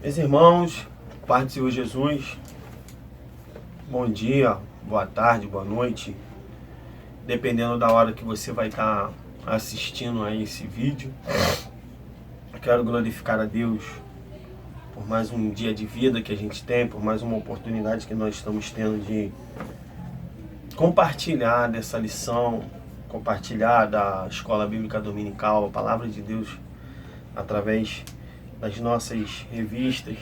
Meus irmãos, Pai do Senhor Jesus, bom dia, boa tarde, boa noite, dependendo da hora que você vai estar assistindo a esse vídeo. Eu quero glorificar a Deus por mais um dia de vida que a gente tem, por mais uma oportunidade que nós estamos tendo de compartilhar dessa lição, compartilhar da Escola Bíblica Dominical, a Palavra de Deus, através das nossas revistas.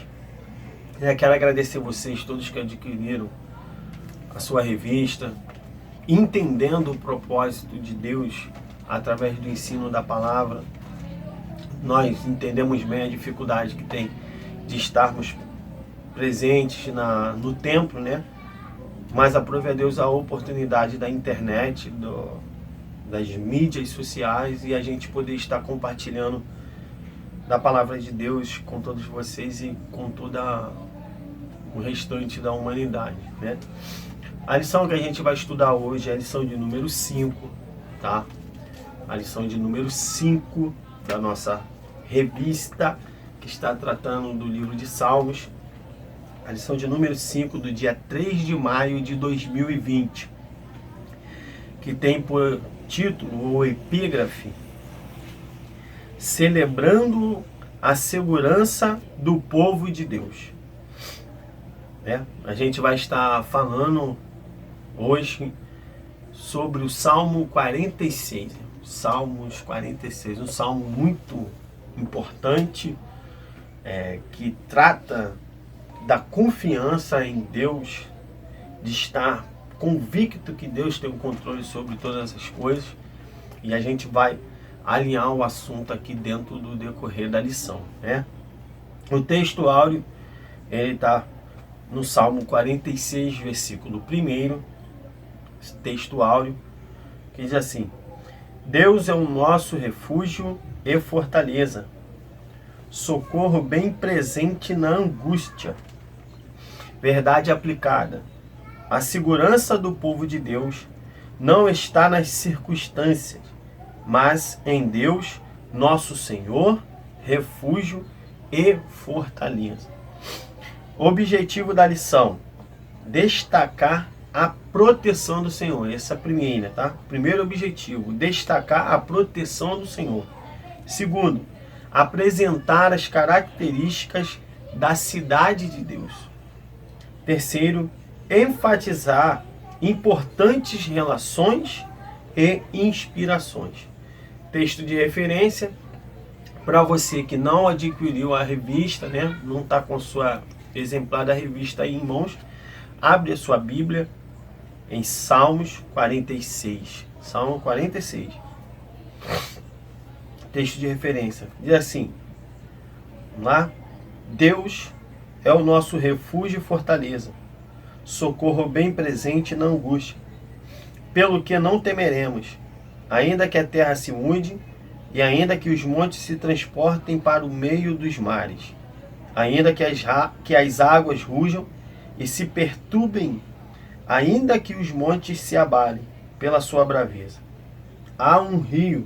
Eu quero agradecer vocês todos que adquiriram a sua revista, entendendo o propósito de Deus através do ensino da palavra. Nós entendemos bem a dificuldade que tem de estarmos presentes no templo, né? Mas aprove a Deus a oportunidade da internet, das mídias sociais, e a gente poder estar compartilhando da palavra de Deus com todos vocês e com toda o restante da humanidade, né? A lição que a gente vai estudar hoje é a lição de número 5, tá? A lição de número 5 da nossa revista, que está tratando do livro de Salmos. A lição de número 5 do dia 3 de maio de 2020, que tem por título ou epígrafe: Celebrando a segurança do povo de Deus. A gente vai estar falando hoje sobre o Salmo 46. Salmos 46, um salmo muito importante, que trata da confiança em Deus, de estar convicto que Deus tem o controle sobre todas as coisas, e a gente vai alinhar o assunto aqui dentro do decorrer da lição, né? O texto áureo, ele está no Salmo 46, versículo 1, texto áureo, que diz assim: Deus é o nosso refúgio e fortaleza, socorro bem presente na angústia. Verdade aplicada. A segurança do povo de Deus não está nas circunstâncias, mas em Deus, nosso Senhor, refúgio e fortaleza. Objetivo da lição: destacar a proteção do Senhor. Essa é a primeira, tá? Primeiro objetivo: destacar a proteção do Senhor. Segundo, apresentar as características da cidade de Deus. Terceiro, enfatizar importantes relações e inspirações. Texto de referência para você que não adquiriu a revista, né? Não está com sua exemplar da revista aí em mãos, abre a sua Bíblia em Salmos 46. Salmo 46. Texto de referência. Diz assim, vamos lá? Deus é o nosso refúgio e fortaleza, socorro bem presente na angústia. Pelo que não temeremos, ainda que a terra se mude, e ainda que os montes se transportem para o meio dos mares, ainda que as águas rujam e se perturbem, ainda que os montes se abalem pela sua braveza. Há um rio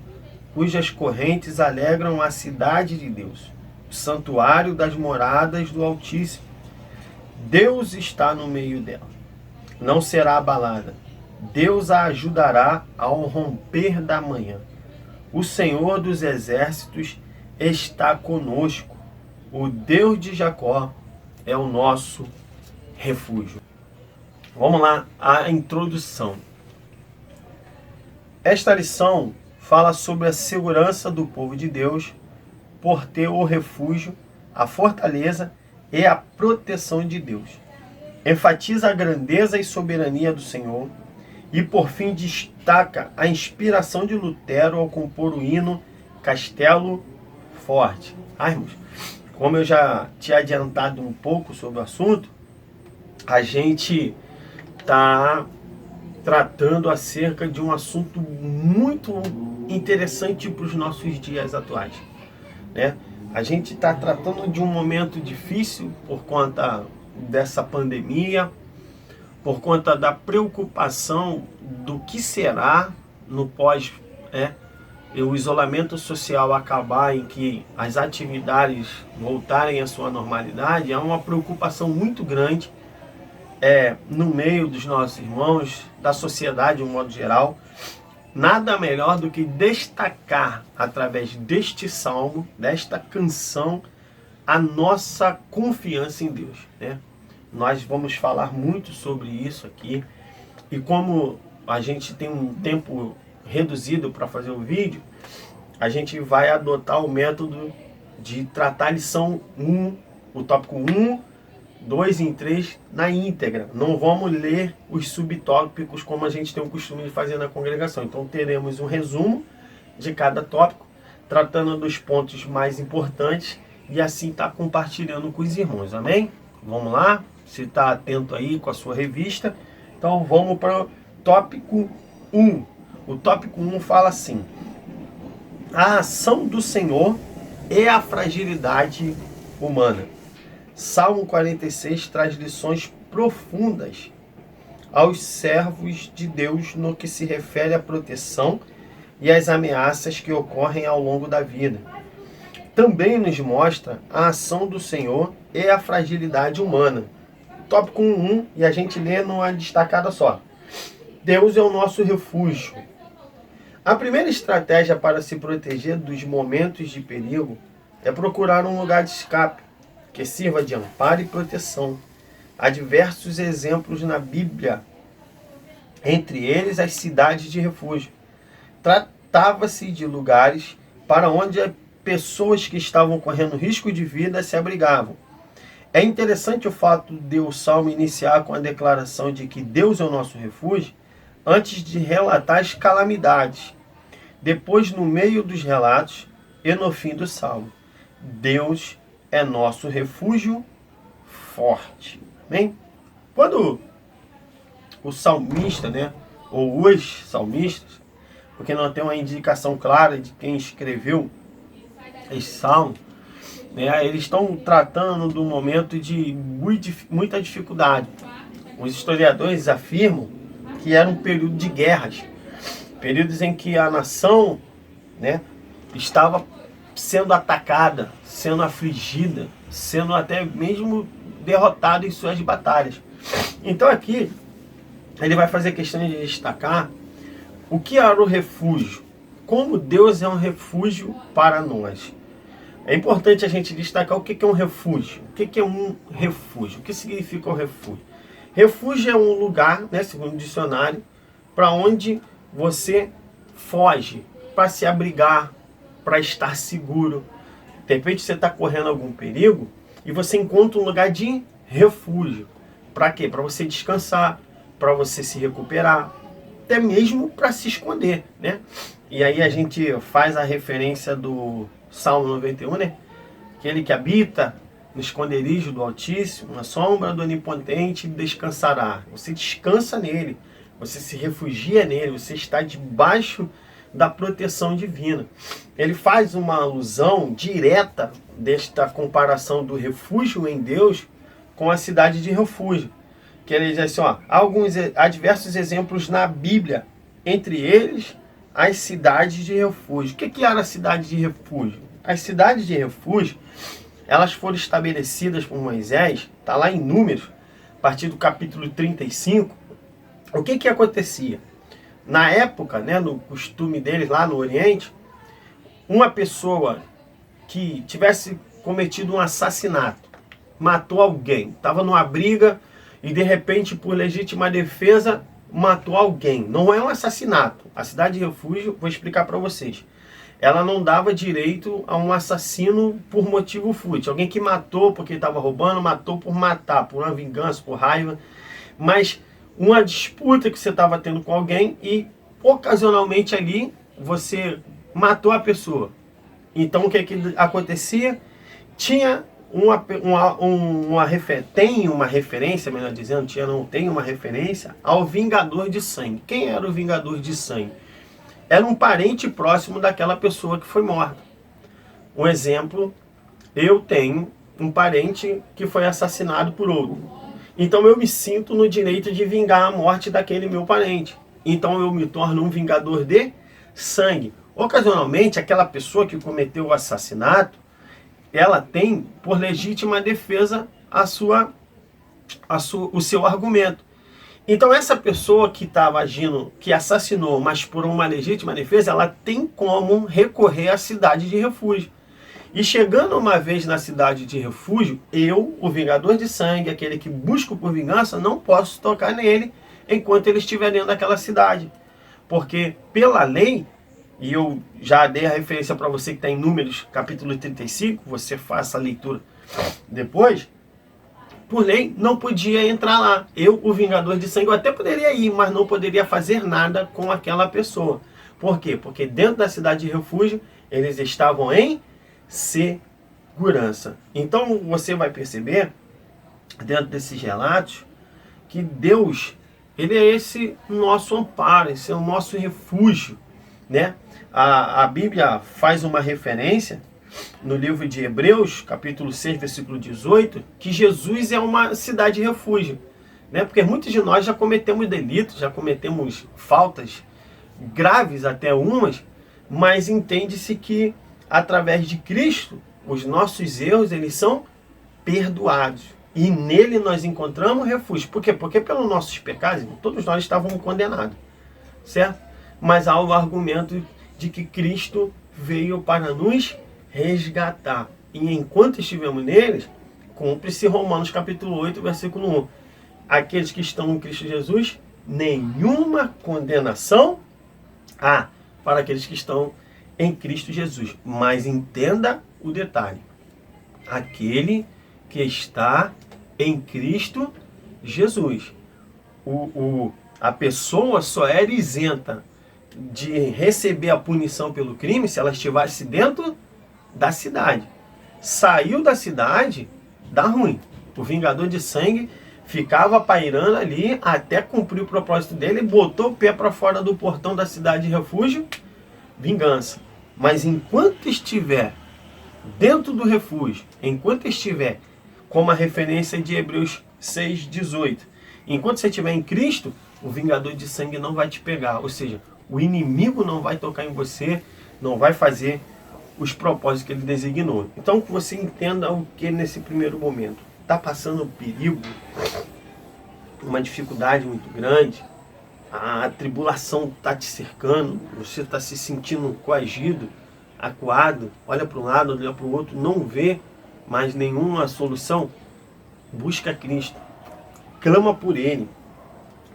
cujas correntes alegram a cidade de Deus, o santuário das moradas do Altíssimo. Deus está no meio dela, não será abalada. Deus a ajudará ao romper da manhã. O Senhor dos exércitos está conosco. O Deus de Jacó é o nosso refúgio. Vamos lá, a introdução. Esta lição fala sobre a segurança do povo de Deus por ter o refúgio, a fortaleza e a proteção de Deus. Enfatiza a grandeza e soberania do Senhor e, por fim, destaca a inspiração de Lutero ao compor o hino Castelo Forte. Irmãos, como eu já tinha adiantado um pouco sobre o assunto, a gente está tratando acerca de um assunto muito interessante para os nossos dias atuais, né? A gente está tratando de um momento difícil por conta dessa pandemia, por conta da preocupação do que será no pós o isolamento social acabar, em que as atividades voltarem à sua normalidade, há uma preocupação muito grande no meio dos nossos irmãos, da sociedade de um modo geral. Nada melhor do que destacar através deste salmo, desta canção, a nossa confiança em Deus, né? Nós vamos falar muito sobre isso aqui, e como a gente tem um tempo reduzido para fazer o vídeo, a gente vai adotar o método de tratar a lição 1, o tópico 1, 2 e 3 na íntegra. Não vamos ler os subtópicos como a gente tem o costume de fazer na congregação. Então teremos um resumo de cada tópico, tratando dos pontos mais importantes, e assim está compartilhando com os irmãos, amém? Vamos lá? Você está atento aí com a sua revista. Então vamos para o tópico 1. O tópico 1 fala assim: a ação do Senhor e a fragilidade humana. Salmo 46 traz lições profundas aos servos de Deus no que se refere à proteção e às ameaças que ocorrem ao longo da vida. Também nos mostra a ação do Senhor e a fragilidade humana. Tópico 1, e a gente lê numa destacada só. Deus é o nosso refúgio. A primeira estratégia para se proteger dos momentos de perigo é procurar um lugar de escape, que sirva de amparo e proteção. Há diversos exemplos na Bíblia, entre eles as cidades de refúgio. Tratava-se de lugares para onde pessoas que estavam correndo risco de vida se abrigavam. É interessante o fato de o Salmo iniciar com a declaração de que Deus é o nosso refúgio, antes de relatar as calamidades. Depois, no meio dos relatos e no fim do Salmo, Deus é nosso refúgio forte. Amém? Quando o salmista, né, ou os salmistas, porque não tem uma indicação clara de quem escreveu esse salmo, né, eles estão tratando do momento de muita dificuldade. Os historiadores afirmam que era um período de guerras, períodos em que a nação, né, estava sendo atacada, sendo afligida, sendo até mesmo derrotada em suas batalhas. Então aqui ele vai fazer questão de destacar o que era o refúgio, como Deus é um refúgio para nós. É importante a gente destacar o que é um refúgio. O que é um refúgio? O que significa um refúgio? Refúgio é um lugar, né, segundo o dicionário, para onde você foge, para se abrigar, para estar seguro. De repente você está correndo algum perigo e você encontra um lugar de refúgio. Para quê? Para você descansar, para você se recuperar, até mesmo para se esconder, né? E aí a gente faz a referência do Salmo 91, né? Aquele que habita no esconderijo do Altíssimo, na sombra do Onipotente, descansará. Você descansa nele, você se refugia nele, você está debaixo da proteção divina. Ele faz uma alusão direta desta comparação do refúgio em Deus com a cidade de refúgio. Que ele diz assim, ó, há diversos exemplos na Bíblia, entre eles as cidades de refúgio. O que era a cidade de refúgio? As cidades de refúgio, elas foram estabelecidas por Moisés, está lá em Números, a partir do capítulo 35. O que acontecia? Na época, né, no costume deles lá no Oriente, uma pessoa que tivesse cometido um assassinato, matou alguém, estava numa briga e de repente, por legítima defesa, matou alguém. Não é um assassinato. A cidade de refúgio, vou explicar para vocês, ela não dava direito a um assassino por motivo fútil. Alguém que matou porque estava roubando, matou por matar, por uma vingança, por raiva. Mas uma disputa que você estava tendo com alguém e ocasionalmente ali você matou a pessoa. Então o que acontecia? Tinha tem uma referência, melhor dizendo, tem uma referência ao vingador de sangue. Quem era o vingador de sangue? Era um parente próximo daquela pessoa que foi morta. Um exemplo, eu tenho um parente que foi assassinado por outro. Então eu me sinto no direito de vingar a morte daquele meu parente. Então eu me torno um vingador de sangue. Ocasionalmente, aquela pessoa que cometeu o assassinato, ela tem por legítima defesa o seu argumento. Então essa pessoa que estava agindo, que assassinou, mas por uma legítima defesa, ela tem como recorrer à cidade de refúgio. E chegando uma vez na cidade de refúgio, eu, o vingador de sangue, aquele que busca por vingança, não posso tocar nele enquanto ele estiver dentro daquela cidade. Porque pela lei, e eu já dei a referência para você que está em Números, capítulo 35, você faça a leitura depois, por lei, não podia entrar lá. Eu, o vingador de sangue, eu até poderia ir, mas não poderia fazer nada com aquela pessoa. Por quê? Porque dentro da cidade de refúgio, eles estavam em segurança. Então, você vai perceber, dentro desses relatos, que Deus, ele é esse nosso amparo, esse é o nosso refúgio, né? A Bíblia faz uma referência no livro de Hebreus, capítulo 6, versículo 18, que Jesus é uma cidade de refúgio, né? Porque muitos de nós já cometemos delitos, já cometemos faltas graves até umas, mas entende-se que através de Cristo, os nossos erros, eles são perdoados. E nele nós encontramos refúgio. Por quê? Porque pelos nossos pecados, todos nós estávamos condenados, certo? Mas há o argumento de que Cristo veio para nos resgatar. E enquanto estivemos neles, cumpre-se Romanos capítulo 8, versículo 1. Aqueles que estão em Cristo Jesus, nenhuma condenação há para aqueles que estão em Cristo Jesus. Mas entenda o detalhe. Aquele que está em Cristo Jesus. A pessoa só era isenta de receber a punição pelo crime se ela estivesse dentro da cidade. Saiu da cidade, dá ruim. O vingador de sangue ficava pairando ali até cumprir o propósito dele, botou o pé para fora do portão da cidade de refúgio, vingança. Mas enquanto estiver dentro do refúgio, enquanto estiver, como a referência de Hebreus 6,18, enquanto você estiver em Cristo, o vingador de sangue não vai te pegar. Ou seja, o inimigo não vai tocar em você, não vai fazer os propósitos que ele designou. Então, que você entenda o que nesse primeiro momento. Está passando um perigo, uma dificuldade muito grande, a tribulação está te cercando, você está se sentindo coagido, acuado, olha para um lado, olha para o outro, não vê mais nenhuma solução. Busca Cristo, clama por Ele,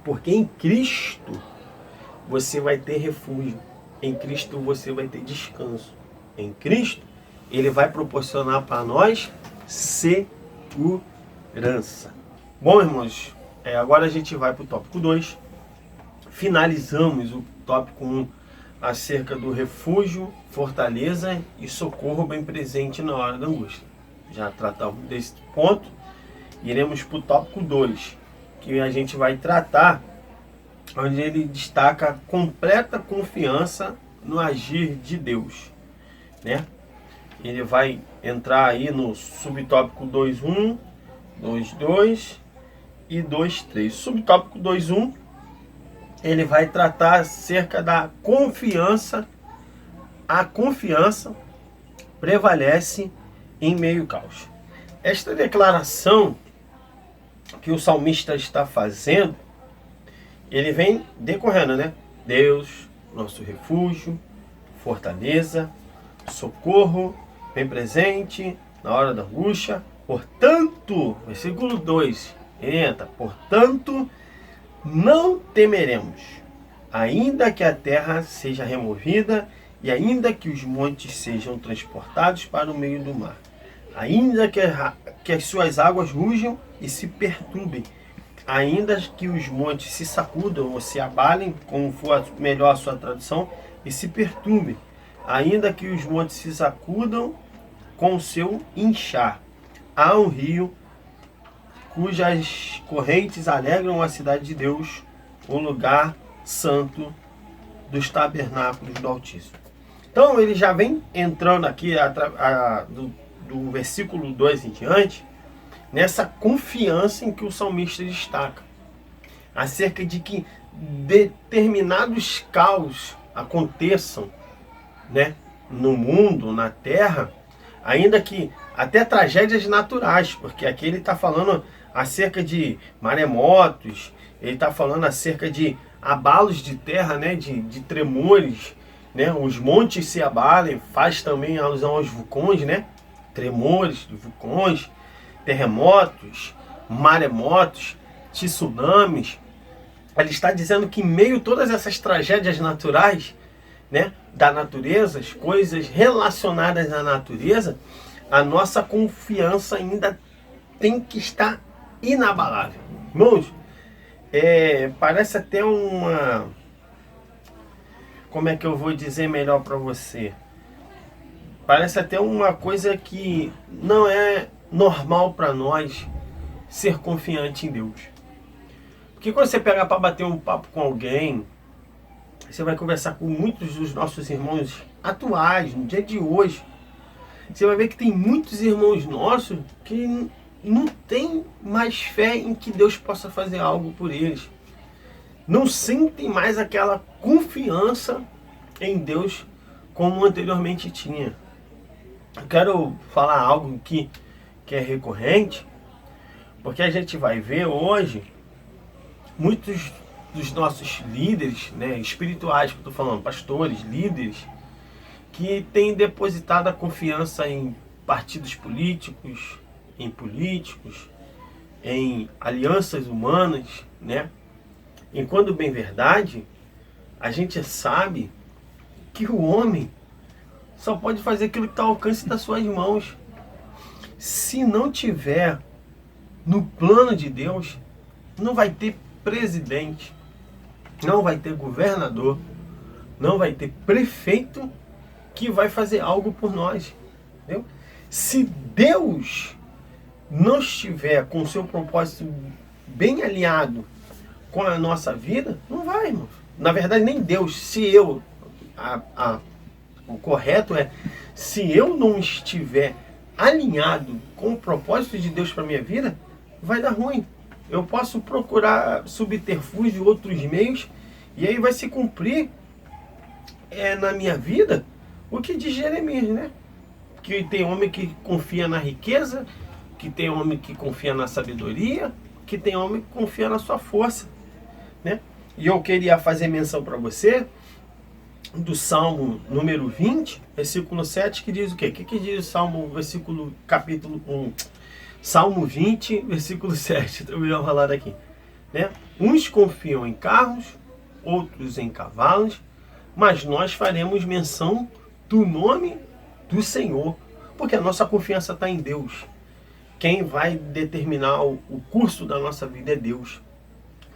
porque em Cristo você vai ter refúgio, em Cristo você vai ter descanso, em Cristo Ele vai proporcionar para nós segurança. Bom, irmãos, agora a gente vai para o tópico 2, finalizamos o tópico 1 acerca do refúgio, fortaleza e socorro bem presente na hora da angústia. Já tratamos desse ponto, iremos para o tópico 2, que a gente vai tratar, onde ele destaca completa confiança no agir de Deus, né? Ele vai entrar aí no subtópico 2.1, 2.2 e 2.3. Subtópico 2.1, ele vai tratar acerca da confiança. A confiança prevalece em meio ao caos. Esta declaração que o salmista está fazendo, ele vem decorrendo, né? Deus, nosso refúgio, fortaleza, socorro, bem presente na hora da angústia. Portanto, versículo 2, entra, portanto, não temeremos, ainda que a terra seja removida e ainda que os montes sejam transportados para o meio do mar, ainda que as suas águas rujam e se perturbem, ainda que os montes se sacudam ou se abalem, como for melhor a sua tradução, e se perturbem, ainda que os montes se sacudam com o seu inchar. Há um rio cujas correntes alegram a cidade de Deus, o lugar santo dos tabernáculos do Altíssimo. Então ele já vem entrando aqui do versículo 2 em diante, nessa confiança em que o salmista destaca, acerca de que determinados caos aconteçam né, no mundo, na terra, ainda que até tragédias naturais, porque aqui ele está falando acerca de maremotos, ele está falando acerca de abalos de terra, né, de tremores, né, os montes se abalem, faz também alusão aos vulcões, né, tremores, vulcões, terremotos, maremotos, tsunamis. Ele está dizendo que em meio a todas essas tragédias naturais, né, da natureza, as coisas relacionadas à natureza, a nossa confiança ainda tem que estar inabalável. Irmãos, parece até uma... Como é que eu vou dizer melhor para você? Parece até uma coisa que não é normal para nós ser confiante em Deus. Porque quando você pegar para bater um papo com alguém, você vai conversar com muitos dos nossos irmãos atuais, no dia de hoje. Você vai ver que tem muitos irmãos nossos que não tem mais fé em que Deus possa fazer algo por eles. Não sentem mais aquela confiança em Deus como anteriormente tinha. Eu quero falar algo que é recorrente, porque a gente vai ver hoje muitos dos nossos líderes, né, espirituais, que eu estou falando, pastores, líderes, que têm depositado a confiança em partidos políticos, em alianças humanas, né? Enquanto bem verdade, a gente sabe que o homem só pode fazer aquilo que está ao alcance das suas mãos. Se não tiver no plano de Deus, não vai ter presidente, não vai ter governador, não vai ter prefeito que vai fazer algo por nós. Entendeu? Se Deus não estiver com o seu propósito bem alinhado com a nossa vida, não vai, irmão. Na verdade, nem Deus. Se eu... o correto é, se eu não estiver alinhado com o propósito de Deus para minha vida, vai dar ruim. Eu posso procurar subterfúgio, outros meios, e aí vai se cumprir na minha vida o que diz Jeremias, né? Que tem homem que confia na riqueza, que tem homem que confia na sabedoria, que tem homem que confia na sua força, né? E eu queria fazer menção para você do Salmo número 20, versículo 7, que diz o quê? O que diz o Salmo, capítulo 1? Salmo 20, versículo 7, eu vou falar daqui, né? Uns confiam em carros, outros em cavalos, mas nós faremos menção do nome do Senhor, porque a nossa confiança está em Deus. Quem vai determinar o curso da nossa vida é Deus.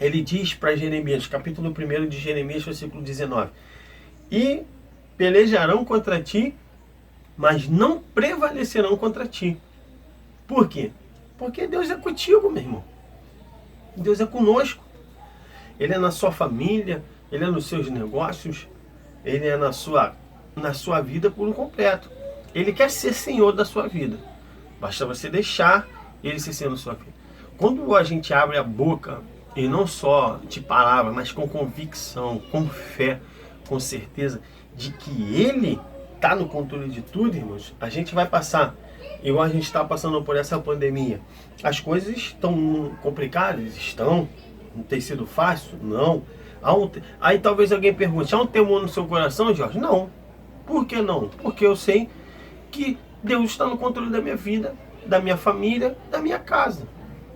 Ele diz para Jeremias, capítulo 1 de Jeremias, versículo 19, e pelejarão contra ti, mas não prevalecerão contra ti. Por quê? Porque Deus é contigo, meu irmão. Deus é conosco. Ele é na sua família, Ele é nos seus negócios, Ele é na sua vida por um completo. Ele quer ser Senhor da sua vida. Basta você deixar Ele ser Senhor da sua vida. Quando a gente abre a boca, e não só de palavra, mas com convicção, com fé, com certeza de que Ele está no controle de tudo, irmãos, a gente vai passar, igual a gente está passando por essa pandemia. As coisas estão complicadas? Estão. Não tem sido fácil? Não. Aí talvez alguém pergunte, há um temor no seu coração, Jorge? Não. Por que não? Porque eu sei que Deus está no controle da minha vida, da minha família, da minha casa.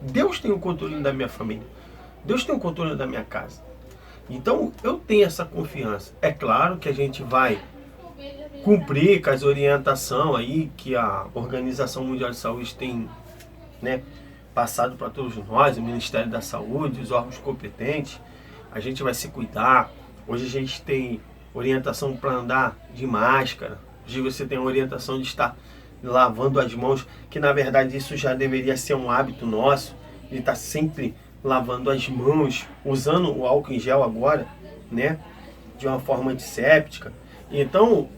Deus tem o controle da minha família. Deus tem o controle da minha casa. Então eu tenho essa confiança. É claro que a gente vai cumprir com as orientações aí que a Organização Mundial de Saúde tem, né, passado para todos nós, o Ministério da Saúde, os órgãos competentes. A gente vai se cuidar. Hoje a gente tem orientação para andar de máscara. Hoje você tem a orientação de estar lavando as mãos, que na verdade isso já deveria ser um hábito nosso, de estar sempre lavando as mãos, usando o álcool em gel agora, né, de uma forma antisséptica. Então,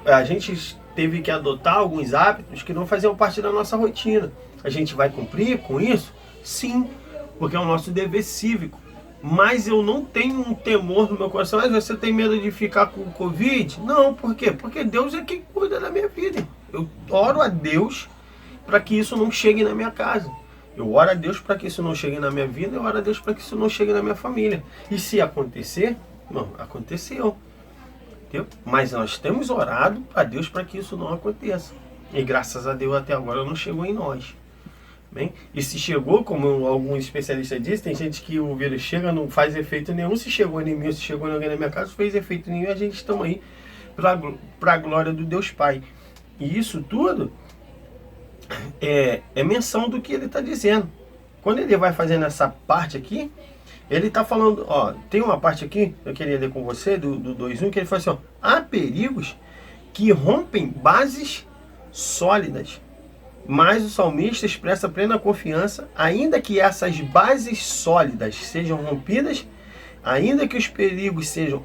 a gente teve que adotar alguns hábitos que não faziam parte da nossa rotina. A gente vai cumprir com isso? Sim, porque é o nosso dever cívico. mas eu não tenho um temor no meu coração. Mas você tem medo de ficar com o Covid? Não, por quê? Porque Deus é quem cuida da minha vida. Eu oro a Deus para que isso não chegue na minha casa. Eu oro a Deus para que isso não chegue na minha vida, eu oro a Deus para que isso não chegue na minha família. E se acontecer, não, aconteceu. Entendeu? Mas nós temos orado a Deus para que isso não aconteça. E graças a Deus até agora não chegou em nós. Bem? E se chegou, como alguns especialistas dizem, tem gente que o vírus chega, não faz efeito nenhum. Se chegou em mim, se chegou em alguém na minha casa, não fez efeito nenhum. A gente está aí para a glória do Deus Pai. E isso tudo é menção do que ele está dizendo. Quando ele vai fazendo essa parte aqui, ele está falando, ó, tem uma parte aqui, eu queria ler com você, do 2.1, que ele fala assim, ó, há perigos que rompem bases sólidas, mas o salmista expressa plena confiança, ainda que essas bases sólidas sejam rompidas, ainda que os perigos sejam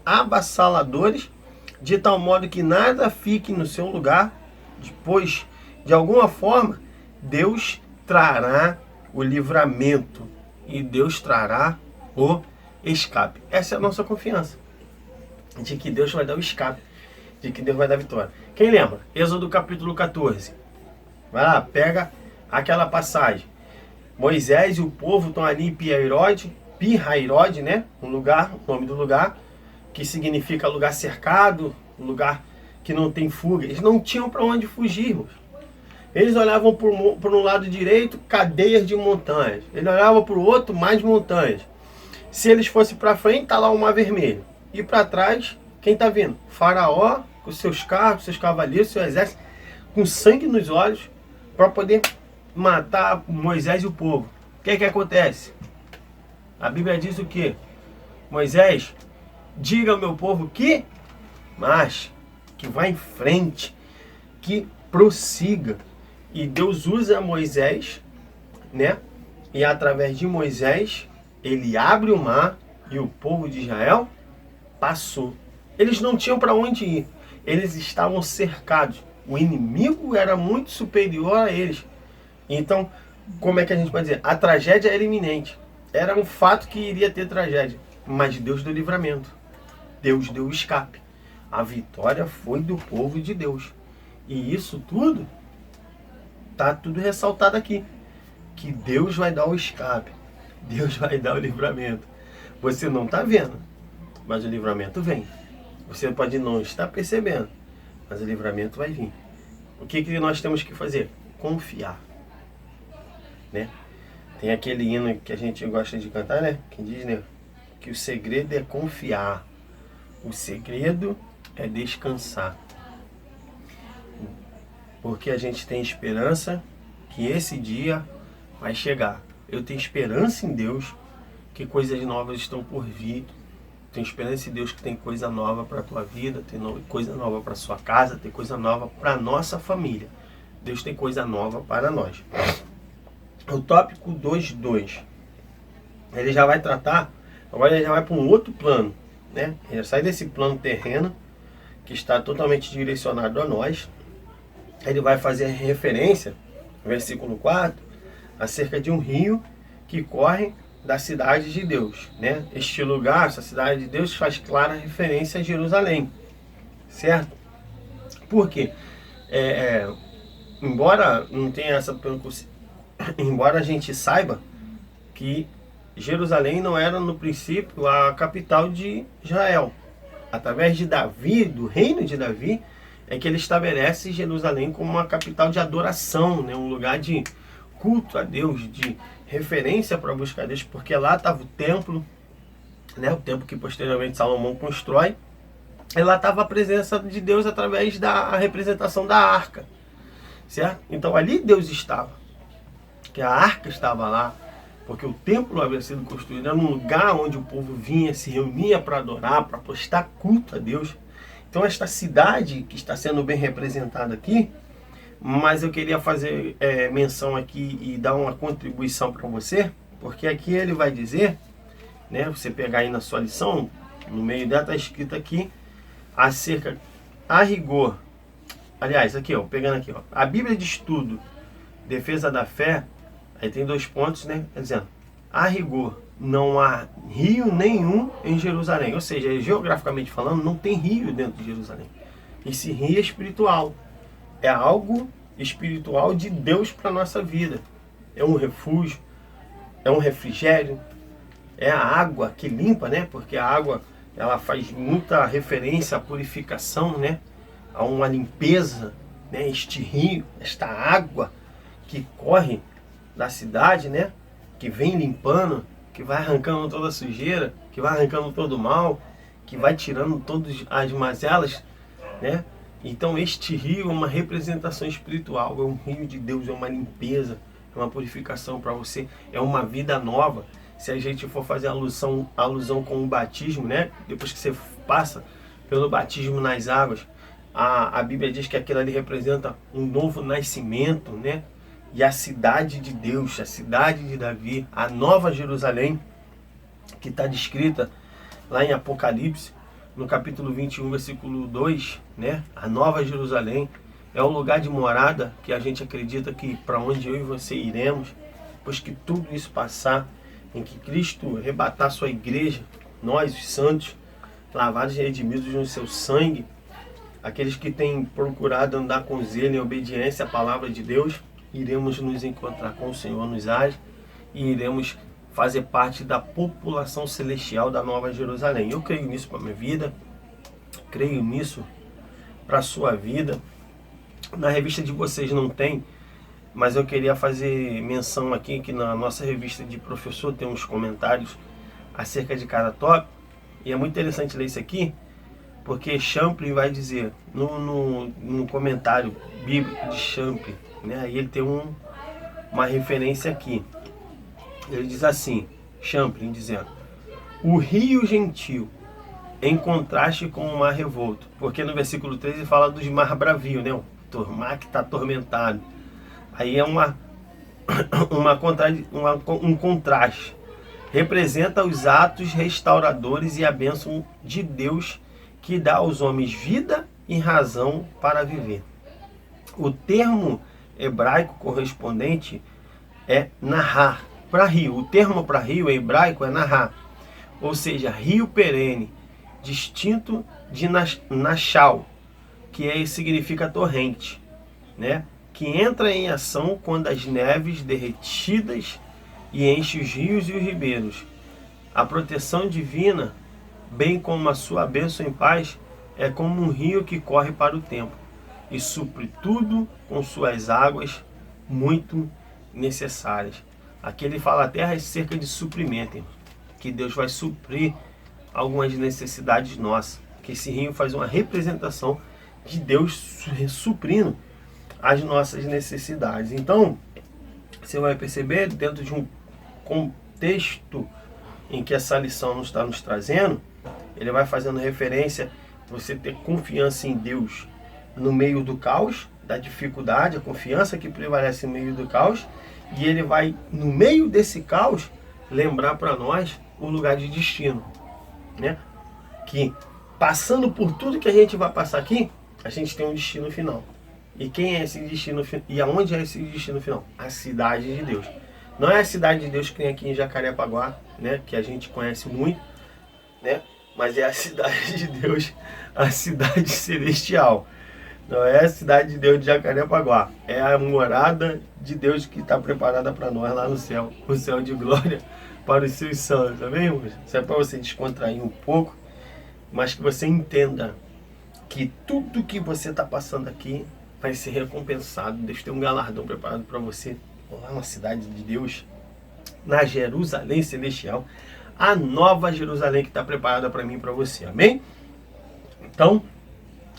avassaladores, de tal modo que nada fique no seu lugar, pois, de alguma forma, Deus trará o livramento e Deus trará o escape. Essa é a nossa confiança, de que Deus vai dar o escape, de que Deus vai dar a vitória. Quem lembra? Êxodo capítulo 14. Vai lá, pega aquela passagem. Moisés e o povo estão ali em Pi-Hairode, né? O nome do lugar, que significa lugar cercado, lugar que não tem fuga. Eles não tinham para onde fugir, irmãos. Eles olhavam por um lado direito, cadeias de montanhas. Eles olhavam para o outro, mais montanhas. Se eles fossem para frente, está lá o Mar Vermelho. E para trás, quem está vindo? Faraó, com seus carros, seus cavaleiros, seu exército, com sangue nos olhos, para poder matar Moisés e o povo. O que acontece? A Bíblia diz o quê? Moisés, diga ao meu povo que marche, que vá em frente, que prossiga. E Deus usa Moisés, né? E através de Moisés, ele abre o mar e o povo de Israel passou. Eles não tinham para onde ir. Eles estavam cercados. O inimigo era muito superior a eles. Então, como é que a gente pode dizer? A tragédia era iminente. Era um fato que iria ter tragédia. Mas Deus deu livramento. Deus deu o escape. A vitória foi do povo de Deus. E isso tudo está tudo ressaltado aqui. Que Deus vai dar o escape. Deus vai dar o livramento. Você não está vendo, mas o livramento vem. Você pode não estar percebendo, mas o livramento vai vir. O que nós temos que fazer? Confiar. Né? Tem aquele hino que a gente gosta de cantar, né? Que diz, né? Que o segredo é confiar. O segredo é descansar. Porque a gente tem esperança que esse dia vai chegar. Eu tenho esperança em Deus que coisas novas estão por vir. Tenho esperança em Deus que tem coisa nova para a tua vida, tem coisa nova para a sua casa, tem coisa nova para a nossa família. Deus tem coisa nova para nós. O tópico 2.2. Ele já vai tratar, agora ele já vai para um outro plano. Né? Ele sai desse plano terreno, que está totalmente direcionado a nós. Ele vai fazer referência, no versículo 4, acerca de um rio que corre da cidade de Deus. Né? Este lugar, essa cidade de Deus, faz clara referência a Jerusalém. Certo? Por quê? Embora não tenha essa preocupação, embora a gente saiba que Jerusalém não era no princípio a capital de Israel. Através de Davi, do reino de Davi, é que ele estabelece Jerusalém como uma capital de adoração, né? Um lugar de culto a Deus, de referência para buscar Deus, porque lá estava o templo, né? O templo que posteriormente Salomão constrói, e lá estava a presença de Deus através da representação da arca, certo? Então ali Deus estava, que a arca estava lá, porque o templo havia sido construído, era um lugar onde o povo vinha, se reunia para adorar, para prestar culto a Deus. Então esta cidade que está sendo bem representada aqui, mas eu queria fazer menção aqui e dar uma contribuição para você, porque aqui ele vai dizer, né, você pegar aí na sua lição, no meio dela está escrito aqui, acerca, a rigor, aliás, aqui ó, pegando aqui ó, a Bíblia de Estudo, Defesa da Fé, aí tem 2 pontos, né, dizendo, a rigor, não há rio nenhum em Jerusalém. Ou seja, geograficamente falando, não tem rio dentro de Jerusalém. Esse rio é espiritual. É algo espiritual de Deus para a nossa vida. É um refúgio, é um refrigério, é a água que limpa, né? Porque a água, ela faz muita referência à purificação, né? A uma limpeza, né? Este rio, esta água que corre da cidade, né? Que vem limpando, que vai arrancando toda a sujeira, que vai arrancando todo o mal, que vai tirando todas as mazelas, né? Então este rio é uma representação espiritual, é um rio de Deus, é uma limpeza, é uma purificação para você, é uma vida nova. Se a gente for fazer alusão com o batismo, né? Depois que você passa pelo batismo nas águas, a Bíblia diz que aquilo ali representa um novo nascimento, né? E a cidade de Deus, a cidade de Davi, a nova Jerusalém, que está descrita lá em Apocalipse, no capítulo 21, versículo 2, né? A nova Jerusalém é o lugar de morada que a gente acredita que para onde eu e você iremos, depois que tudo isso passar, em que Cristo arrebatar sua igreja, nós, os santos, lavados e redimidos no seu sangue, aqueles que têm procurado andar com zelo em obediência à palavra de Deus, iremos nos encontrar com o Senhor nos ares e iremos fazer parte da população celestial da Nova Jerusalém. Eu creio nisso para a minha vida, creio nisso para a sua vida. Na revista de vocês não tem, mas eu queria fazer menção aqui que na nossa revista de professor tem uns comentários acerca de cada tópico, e é muito interessante ler isso aqui, porque Champlin vai dizer, no comentário bíblico de Champlin, né, aí ele tem uma referência aqui. Ele diz assim, Champlin dizendo: o rio gentil em contraste com o mar revolto. Porque no versículo 13 ele fala dos mar bravio, né? O mar que está atormentado. Aí é um contraste. Representa os atos restauradores e a bênção de Deus que dá aos homens vida e razão para viver. O termo hebraico correspondente é narrar. Para rio, o termo para rio em hebraico é narrar, ou seja, rio perene, distinto de Nashal, que significa torrente, né? Que entra em ação quando as neves derretidas e enche os rios e os ribeiros. A proteção divina, bem como a sua bênção em paz, é como um rio que corre para o tempo e supre tudo com suas águas muito necessárias. Aqui ele fala até acerca de suprimento, que Deus vai suprir algumas necessidades nossas, que esse rio faz uma representação de Deus suprindo as nossas necessidades. Então, você vai perceber, dentro de um contexto em que essa lição nos está nos trazendo, ele vai fazendo referência a você ter confiança em Deus no meio do caos, da dificuldade, a confiança que prevalece no meio do caos, e ele vai, no meio desse caos, lembrar para nós o lugar de destino, né? Que passando por tudo que a gente vai passar aqui, a gente tem um destino final. E quem é esse destino final? E aonde é esse destino final? A cidade de Deus. Não é a cidade de Deus que tem aqui em Jacarepaguá, né? Que a gente conhece muito, né? Mas é a cidade de Deus, a cidade celestial. Não é a cidade de Deus de Jacarepaguá, é a morada de Deus que está preparada para nós lá no céu, o céu de glória para os seus santos, tá bem, irmãos? Isso é para você descontrair um pouco, mas que você entenda que tudo que você está passando aqui vai ser recompensado. Deus tem um galardão preparado para você lá na cidade de Deus, na Jerusalém celestial, a nova Jerusalém que está preparada para mim e para você, amém? Então,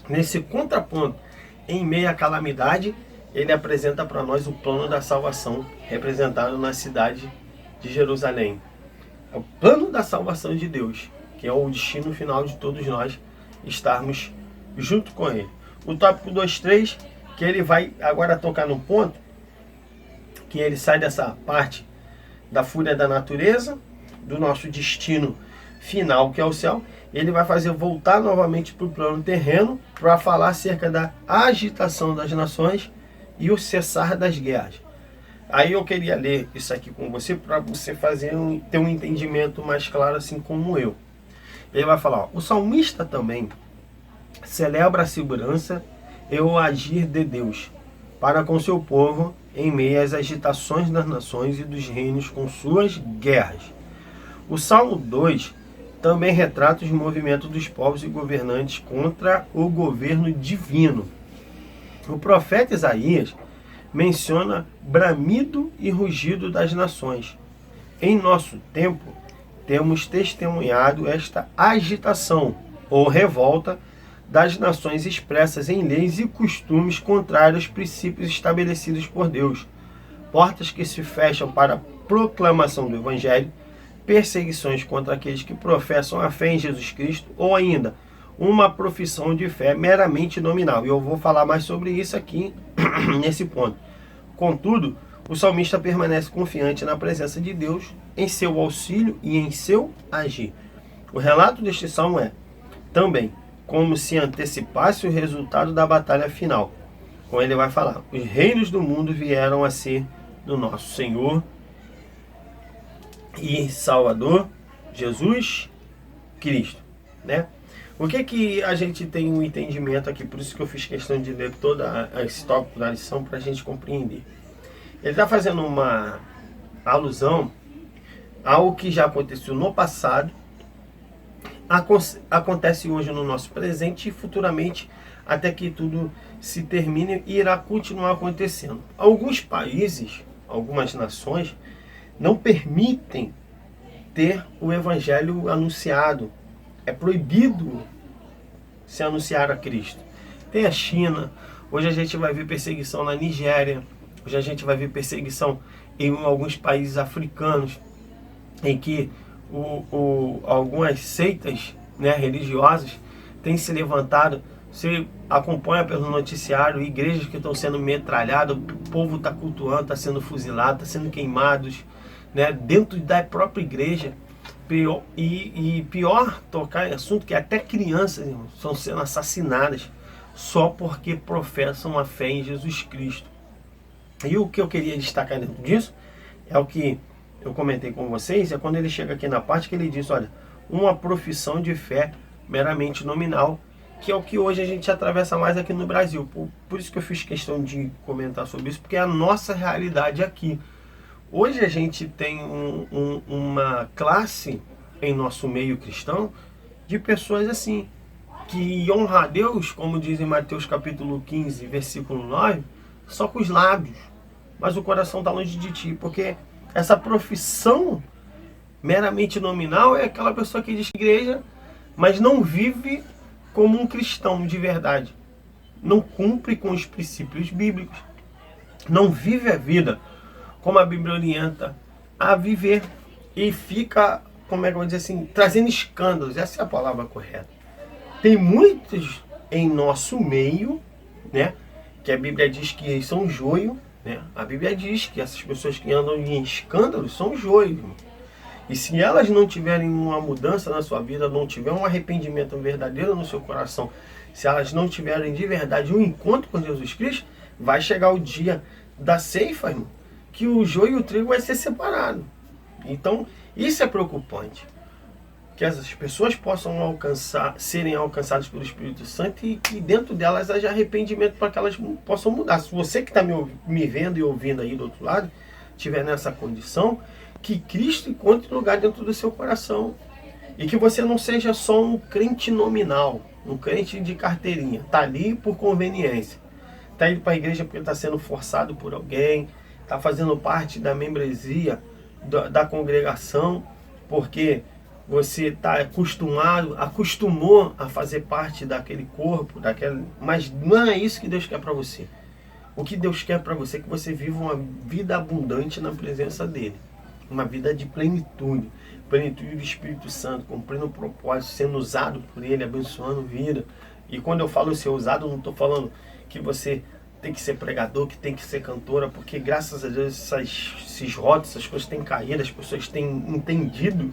nesse contraponto, em meio à calamidade, ele apresenta para nós o plano da salvação, representado na cidade de Jerusalém. É o plano da salvação de Deus, que é o destino final de todos nós estarmos junto com ele. O tópico 2.3, que ele vai agora tocar num ponto, que ele sai dessa parte da fúria da natureza, do nosso destino final, que é o céu. Ele vai fazer voltar novamente para o plano terreno para falar acerca da agitação das nações e o cessar das guerras. Aí eu queria ler isso aqui com você para você ter um entendimento mais claro, assim como eu. Ele vai falar, ó, o salmista também celebra a segurança e o agir de Deus para com seu povo em meio às agitações das nações e dos reinos com suas guerras. O Salmo 2 também retrata os movimentos dos povos e governantes contra o governo divino. O profeta Isaías menciona bramido e rugido das nações. Em nosso tempo, temos testemunhado esta agitação ou revolta das nações expressas em leis e costumes contrários aos princípios estabelecidos por Deus. Portas que se fecham para a proclamação do Evangelho, perseguições contra aqueles que professam a fé em Jesus Cristo, ou ainda uma profissão de fé meramente nominal. E eu vou falar mais sobre isso aqui nesse ponto. Contudo, o salmista permanece confiante na presença de Deus, em seu auxílio e em seu agir. O relato deste salmo é também como se antecipasse o resultado da batalha final. Com ele vai falar, os reinos do mundo vieram a ser do nosso Senhor e Salvador, Jesus Cristo, né? O que a gente tem um entendimento aqui, por isso que eu fiz questão de ler toda esse tópico da lição para a gente compreender. Ele está fazendo uma alusão ao que já aconteceu no passado, acontece hoje no nosso presente e futuramente, até que tudo se termine, irá continuar acontecendo. Alguns países, algumas nações, não permitem ter o evangelho anunciado. É proibido se anunciar a Cristo. Tem a China, hoje a gente vai ver perseguição na Nigéria, hoje a gente vai ver perseguição em alguns países africanos, em que algumas seitas, né, religiosas têm se levantado. Você acompanha pelo noticiário igrejas que estão sendo metralhadas, o povo está cultuando, está sendo fuzilado, está sendo queimados, né, dentro da própria igreja. Pior tocar em assunto que até crianças, irmão, estão sendo assassinadas só porque professam a fé em Jesus Cristo. E o que eu queria destacar dentro disso é o que eu comentei com vocês, é quando ele chega aqui na parte que ele diz, olha, uma profissão de fé meramente nominal, que é o que hoje a gente atravessa mais aqui no Brasil. Por isso que eu fiz questão de comentar sobre isso, porque é a nossa realidade aqui. Hoje a gente tem uma classe em nosso meio cristão de pessoas assim, que honra a Deus, como diz em Mateus capítulo 15, versículo 9, só com os lábios, mas o coração está longe de ti, porque essa profissão meramente nominal é aquela pessoa que diz igreja, mas não vive como um cristão de verdade. Não cumpre com os princípios bíblicos. Não vive a vida como a Bíblia orienta a viver. E fica, como é que eu vou dizer assim, trazendo escândalos. Essa é a palavra correta. Tem muitos em nosso meio, né, que a Bíblia diz que são joio, né? A Bíblia diz que essas pessoas que andam em escândalos são joio. E se elas não tiverem uma mudança na sua vida, não tiver um arrependimento verdadeiro no seu coração, se elas não tiverem de verdade um encontro com Jesus Cristo, vai chegar o dia da ceifa, irmão, que o joio e o trigo vai ser separado. Então, isso é preocupante. Que essas pessoas possam serem alcançadas pelo Espírito Santo e que dentro delas haja arrependimento para que elas possam mudar. Se você que está me vendo e ouvindo aí do outro lado, estiver nessa condição, que Cristo encontre lugar dentro do seu coração. E que você não seja só um crente nominal, um crente de carteirinha. Está ali por conveniência. Está indo para a igreja porque está sendo forçado por alguém, está fazendo parte da membresia da congregação, porque você está acostumou a fazer parte daquele corpo, mas não é isso que Deus quer para você. O que Deus quer para você é que você viva uma vida abundante na presença dEle. Uma vida de plenitude do Espírito Santo, cumprindo o propósito, sendo usado por Ele, abençoando vida. E quando eu falo ser usado, eu não estou falando que você tem que ser pregador, que tem que ser cantora, porque graças a Deus esses rótulos, essas coisas têm caído, as pessoas têm entendido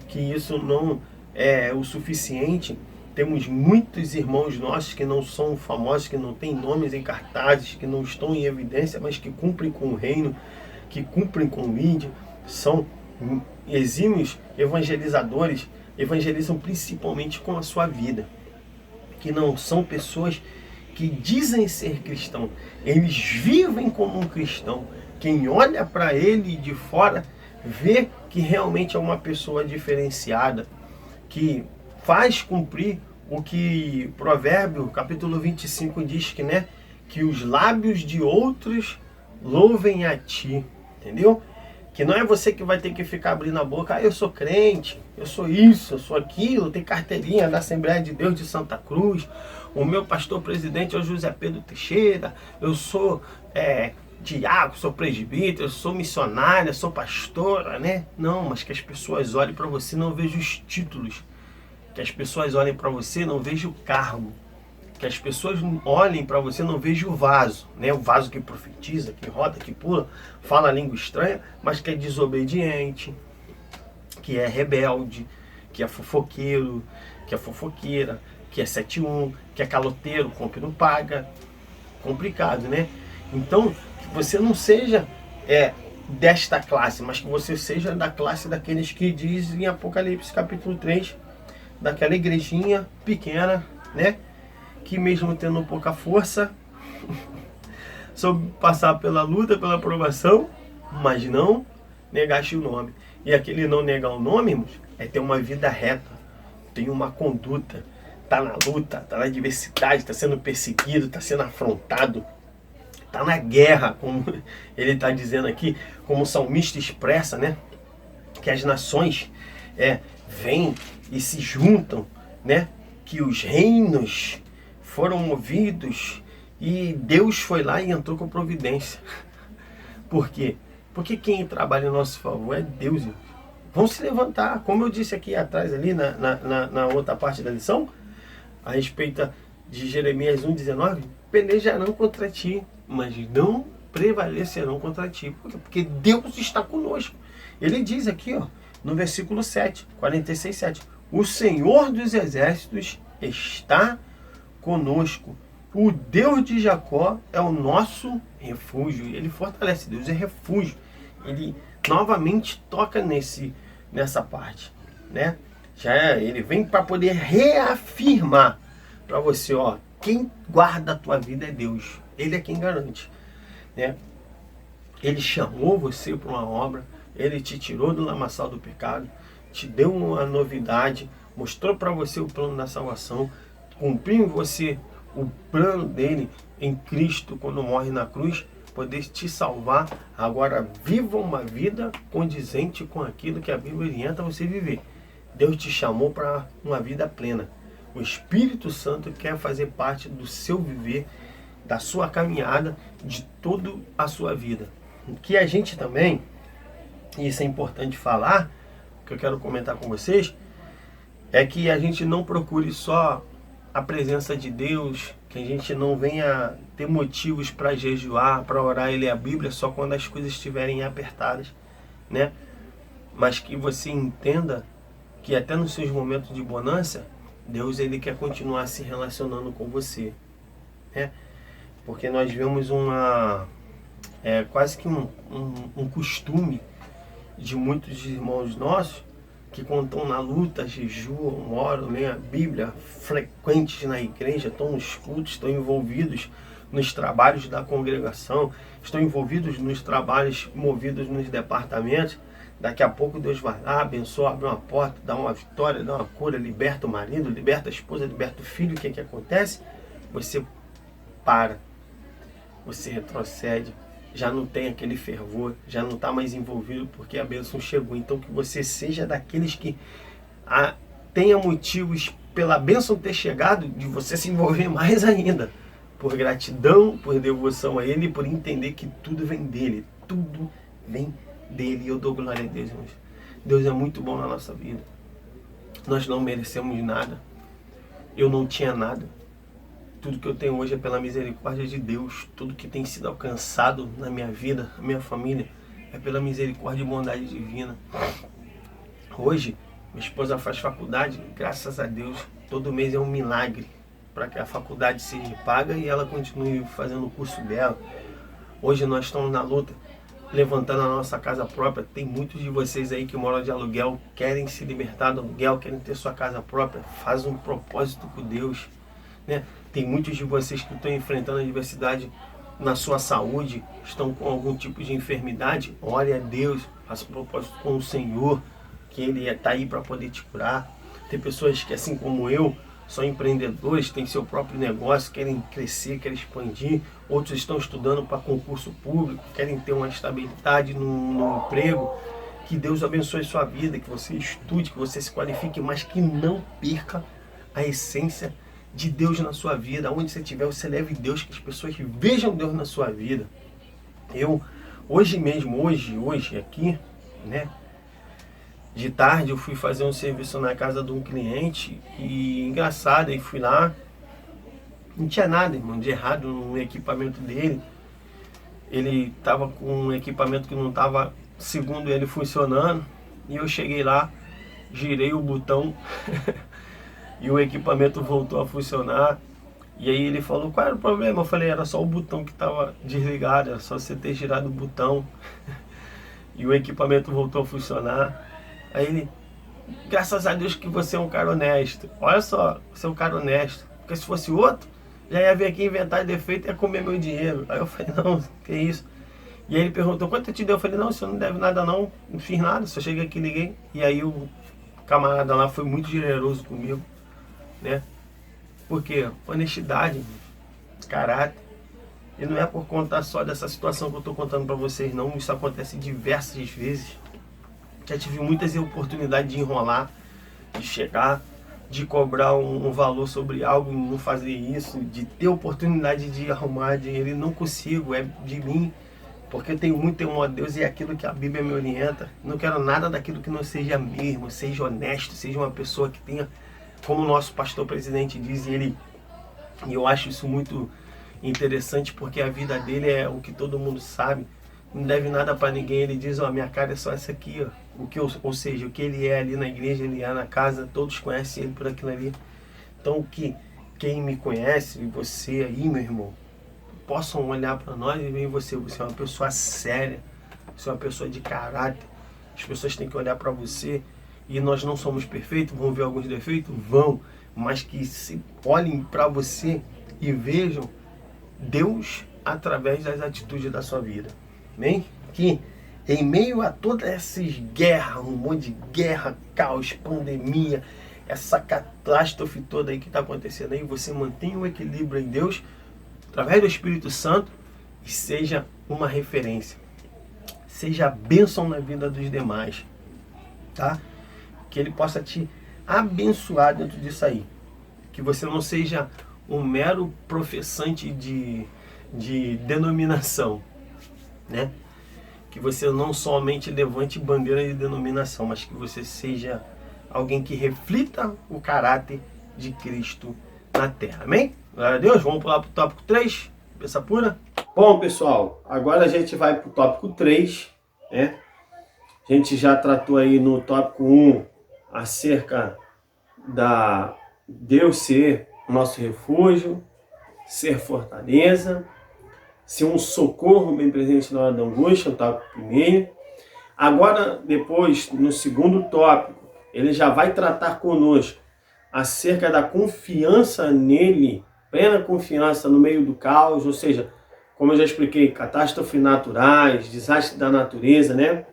que isso não é o suficiente. Temos muitos irmãos nossos que não são famosos, que não têm nomes em cartazes, que não estão em evidência, mas que cumprem com o reino, que cumprem com o ID, são exímios evangelizadores, evangelizam principalmente com a sua vida, que não são pessoas que dizem ser cristão, eles vivem como um cristão. Quem olha para ele de fora vê que realmente é uma pessoa diferenciada, que faz cumprir o que Provérbio capítulo 25 diz que, né, que os lábios de outros louvem a ti, entendeu? Que não é você que vai ter que ficar abrindo a boca, eu sou crente, eu sou isso, eu sou aquilo, tem carteirinha da Assembleia de Deus de Santa Cruz, o meu pastor presidente é o José Pedro Teixeira, eu sou diácono, sou presbítero, eu sou missionária, sou pastora, né? Não, mas que as pessoas olhem para você, não vejam os títulos, que as pessoas olhem para você, não vejam o cargo, que as pessoas olhem para você, não vejam o vaso, né? O vaso que profetiza, que roda, que pula, fala a língua estranha, mas que é desobediente, que é rebelde, que é fofoqueiro, que é fofoqueira, que é 7-1, que é caloteiro, compra e não paga. Complicado, né? Então, que você não seja desta classe, mas que você seja da classe daqueles que diz em Apocalipse capítulo 3, daquela igrejinha pequena, né? Que mesmo tendo pouca força, soube passar pela luta, pela provação, mas não negaste o nome. E aquele não negar o nome, irmãos, é ter uma vida reta, tem uma conduta, tá na luta, tá na adversidade, tá sendo perseguido, tá sendo afrontado, tá na guerra, como ele está dizendo aqui, como o salmista expressa, né? Que as nações vêm e se juntam, né? Que os reinos foram movidos e Deus foi lá e entrou com providência. Por quê? Porque quem trabalha em nosso favor é Deus. Vão se levantar, como eu disse aqui atrás, ali na outra parte da lição, a respeito de Jeremias 1,19, pelejarão contra ti, mas não prevalecerão contra ti. Por quê? Porque Deus está conosco. Ele diz aqui, ó, no versículo 7, 46:7, o Senhor dos exércitos está conosco. O Deus de Jacó é o nosso refúgio. Ele fortalece. Deus é refúgio. Ele novamente toca nessa parte, né? Ele vem para poder reafirmar para você, ó, quem guarda a tua vida é Deus. Ele é quem garante, né? Ele chamou você para uma obra, ele te tirou do lamaçal do pecado, te deu uma novidade, mostrou para você o plano da salvação, cumpriu em você o plano dele em Cristo quando morre na cruz, poder te salvar. Agora viva uma vida condizente com aquilo que a Bíblia orienta você viver. Deus te chamou para uma vida plena. O Espírito Santo quer fazer parte do seu viver, da sua caminhada, de toda a sua vida. O que a gente também, e isso é importante falar, que eu quero comentar com vocês, é que a gente não procure só a presença de Deus, que a gente não venha ter motivos para jejuar, para orar e ler a Bíblia só quando as coisas estiverem apertadas, né? Mas que você entenda que até nos seus momentos de bonança, Deus ele quer continuar se relacionando com você, né? Porque nós vemos quase que um costume de muitos irmãos nossos que quando estão na luta, jejuam, oram, leem a Bíblia, frequentes na igreja, estão nos cultos, estão envolvidos nos trabalhos da congregação, estão envolvidos nos trabalhos movidos nos departamentos. Daqui a pouco Deus vai lá, abençoa, abre uma porta, dá uma vitória, dá uma cura, liberta o marido, liberta a esposa, liberta o filho. O que é que acontece? Você para, você retrocede, já não tem aquele fervor, já não está mais envolvido porque a bênção chegou. Então que você seja daqueles que tenha motivos pela bênção ter chegado, de você se envolver mais ainda, por gratidão, por devoção a Ele, por entender que tudo vem dEle, tudo vem dEle. E eu dou glória a Deus, irmãos. Deus é muito bom na nossa vida. Nós não merecemos nada. Eu não tinha nada. Tudo que eu tenho hoje é pela misericórdia de Deus. Tudo que tem sido alcançado na minha vida, na minha família, é pela misericórdia e bondade divina. Hoje, minha esposa faz faculdade, graças a Deus, todo mês é um milagre para que a faculdade seja paga e ela continue fazendo o curso dela. Hoje nós estamos na luta levantando a nossa casa própria. Tem muitos de vocês aí que moram de aluguel, querem se libertar do aluguel, querem ter sua casa própria. Faz um propósito com Deus, né? Tem muitos de vocês que estão enfrentando adversidade na sua saúde, estão com algum tipo de enfermidade. Ore a Deus, faça um propósito com o Senhor, que Ele está aí para poder te curar. Tem pessoas que, assim como eu, são empreendedores, têm seu próprio negócio, querem crescer, querem expandir. Outros estão estudando para concurso público, querem ter uma estabilidade no emprego. Que Deus abençoe sua vida, que você estude, que você se qualifique, mas que não perca a essência de Deus na sua vida. Onde você estiver, você leve Deus, que as pessoas vejam Deus na sua vida. Eu, hoje mesmo, hoje aqui, né? De tarde eu fui fazer um serviço na casa de um cliente e engraçado, aí fui lá, não tinha nada, irmão, de errado no equipamento dele. Ele estava com um equipamento que não estava, segundo ele, funcionando. E eu cheguei lá, girei o botão e o equipamento voltou a funcionar. E aí ele falou, qual era o problema? Eu falei, era só o botão que estava desligado, era só você ter girado o botão e o equipamento voltou a funcionar. Aí ele, graças a Deus que você é um cara honesto. Olha só, você é um cara honesto. Porque se fosse outro, já ia vir aqui inventar defeito e ia comer meu dinheiro. Aí eu falei, não, que isso? E aí ele perguntou, quanto eu te deu? Eu falei, não, você não deve nada não, não fiz nada, só cheguei aqui e liguei. E aí o camarada lá foi muito generoso comigo, né? Porque honestidade, caráter. E não é por conta só dessa situação que eu estou contando para vocês, não. Isso acontece diversas vezes. Já tive muitas oportunidades de enrolar, de chegar, de cobrar um valor sobre algo e não fazer isso, de ter oportunidade de arrumar dinheiro e não consigo, é de mim, porque eu tenho muito temor a Deus e é aquilo que a Bíblia me orienta. Não quero nada daquilo que não seja mesmo, seja honesto, seja uma pessoa que tenha, como o nosso pastor presidente diz, e eu acho isso muito interessante, porque a vida dele é o que todo mundo sabe. Não deve nada para ninguém. Ele diz, ó, minha cara é só essa aqui, ó. Ou seja, o que ele é ali na igreja, ele é na casa, todos conhecem ele por aquilo ali. Então quem me conhece, e você aí, meu irmão, possam olhar para nós e ver em você. Você é uma pessoa séria, você é uma pessoa de caráter. As pessoas têm que olhar para você, e nós não somos perfeitos, vão ver alguns defeitos? Vão, mas que se olhem para você e vejam Deus através das atitudes da sua vida. Amém? Que em meio a todas essas guerras, um monte de guerra, caos, pandemia, essa catástrofe toda aí que está acontecendo aí, você mantenha o equilíbrio em Deus, através do Espírito Santo, e seja uma referência. Seja a bênção na vida dos demais, tá? Que Ele possa te abençoar dentro disso aí. Que você não seja um mero professante de denominação, né? Que você não somente levante bandeira de denominação, mas que você seja alguém que reflita o caráter de Cristo na terra. Amém? Glória a Deus. Vamos pular para o tópico 3, peça pura. Bom, pessoal, agora a gente vai para o tópico 3, né? A gente já tratou aí no tópico 1 acerca da Deus ser nosso refúgio, ser fortaleza, ser um socorro bem presente na hora da angústia, no tópico primeiro. Agora, depois, no segundo tópico, ele já vai tratar conosco acerca da confiança nele, plena confiança no meio do caos, ou seja, como eu já expliquei, catástrofes naturais, desastres da natureza, né?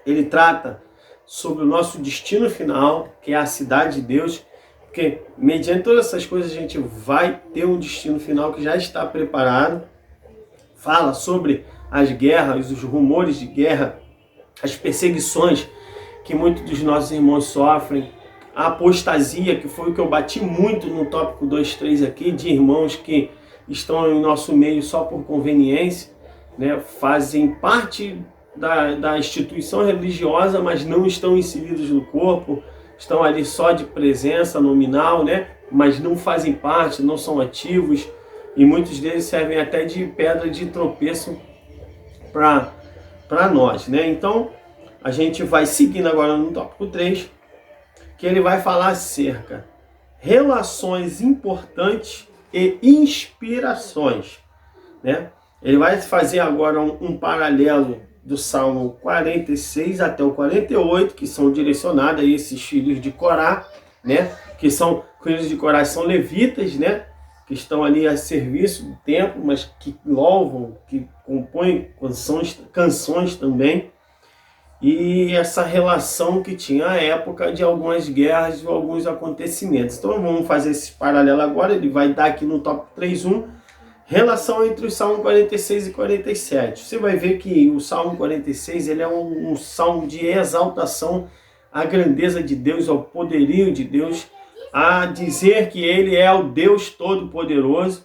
Ele trata sobre o nosso destino final, que é a cidade de Deus, porque mediante todas essas coisas a gente vai ter um destino final que já está preparado. Fala sobre as guerras, os rumores de guerra, as perseguições que muitos dos nossos irmãos sofrem, a apostasia, que foi o que eu bati muito no tópico 2, 3 aqui, de irmãos que estão em nosso meio só por conveniência, né? Fazem parte da instituição religiosa, mas não estão inseridos no corpo, estão ali só de presença nominal, né? Mas não fazem parte, não são ativos. E muitos deles servem até de pedra de tropeço para nós, né? Então, a gente vai seguindo agora no tópico 3, que ele vai falar acerca relações importantes e inspirações, né? Ele vai fazer agora um paralelo do Salmo 46 até o 48, que são direcionados a esses filhos de Corá, né? Que são filhos de Corá, são levitas, né? Que estão ali a serviço do templo, mas que louvam, que compõem canções também. E essa relação que tinha à época de algumas guerras e alguns acontecimentos. Então vamos fazer esse paralelo agora, ele vai dar aqui no tópico 3.1, relação entre o Salmo 46 e 47. Você vai ver que o Salmo 46 ele é um salmo de exaltação à grandeza de Deus, ao poderio de Deus, a dizer que ele é o Deus Todo-Poderoso,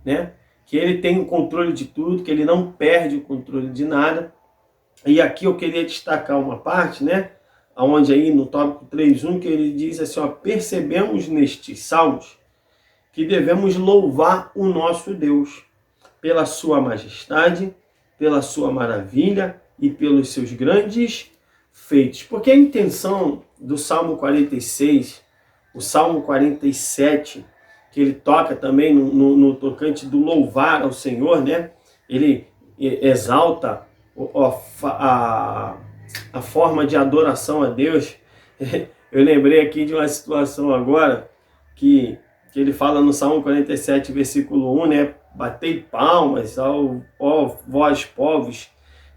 né? Que ele tem o controle de tudo, que ele não perde o controle de nada. E aqui eu queria destacar uma parte, né? Onde aí no tópico 3.1, que ele diz assim, ó, percebemos nestes salmos que devemos louvar o nosso Deus pela sua majestade, pela sua maravilha e pelos seus grandes feitos. Porque a intenção do Salmo 46, o Salmo 47, que ele toca também no tocante do louvar ao Senhor, né? Ele exalta a forma de adoração a Deus. Eu lembrei aqui de uma situação agora que ele fala no Salmo 47, versículo 1, né? Batei palmas, ó vós povos,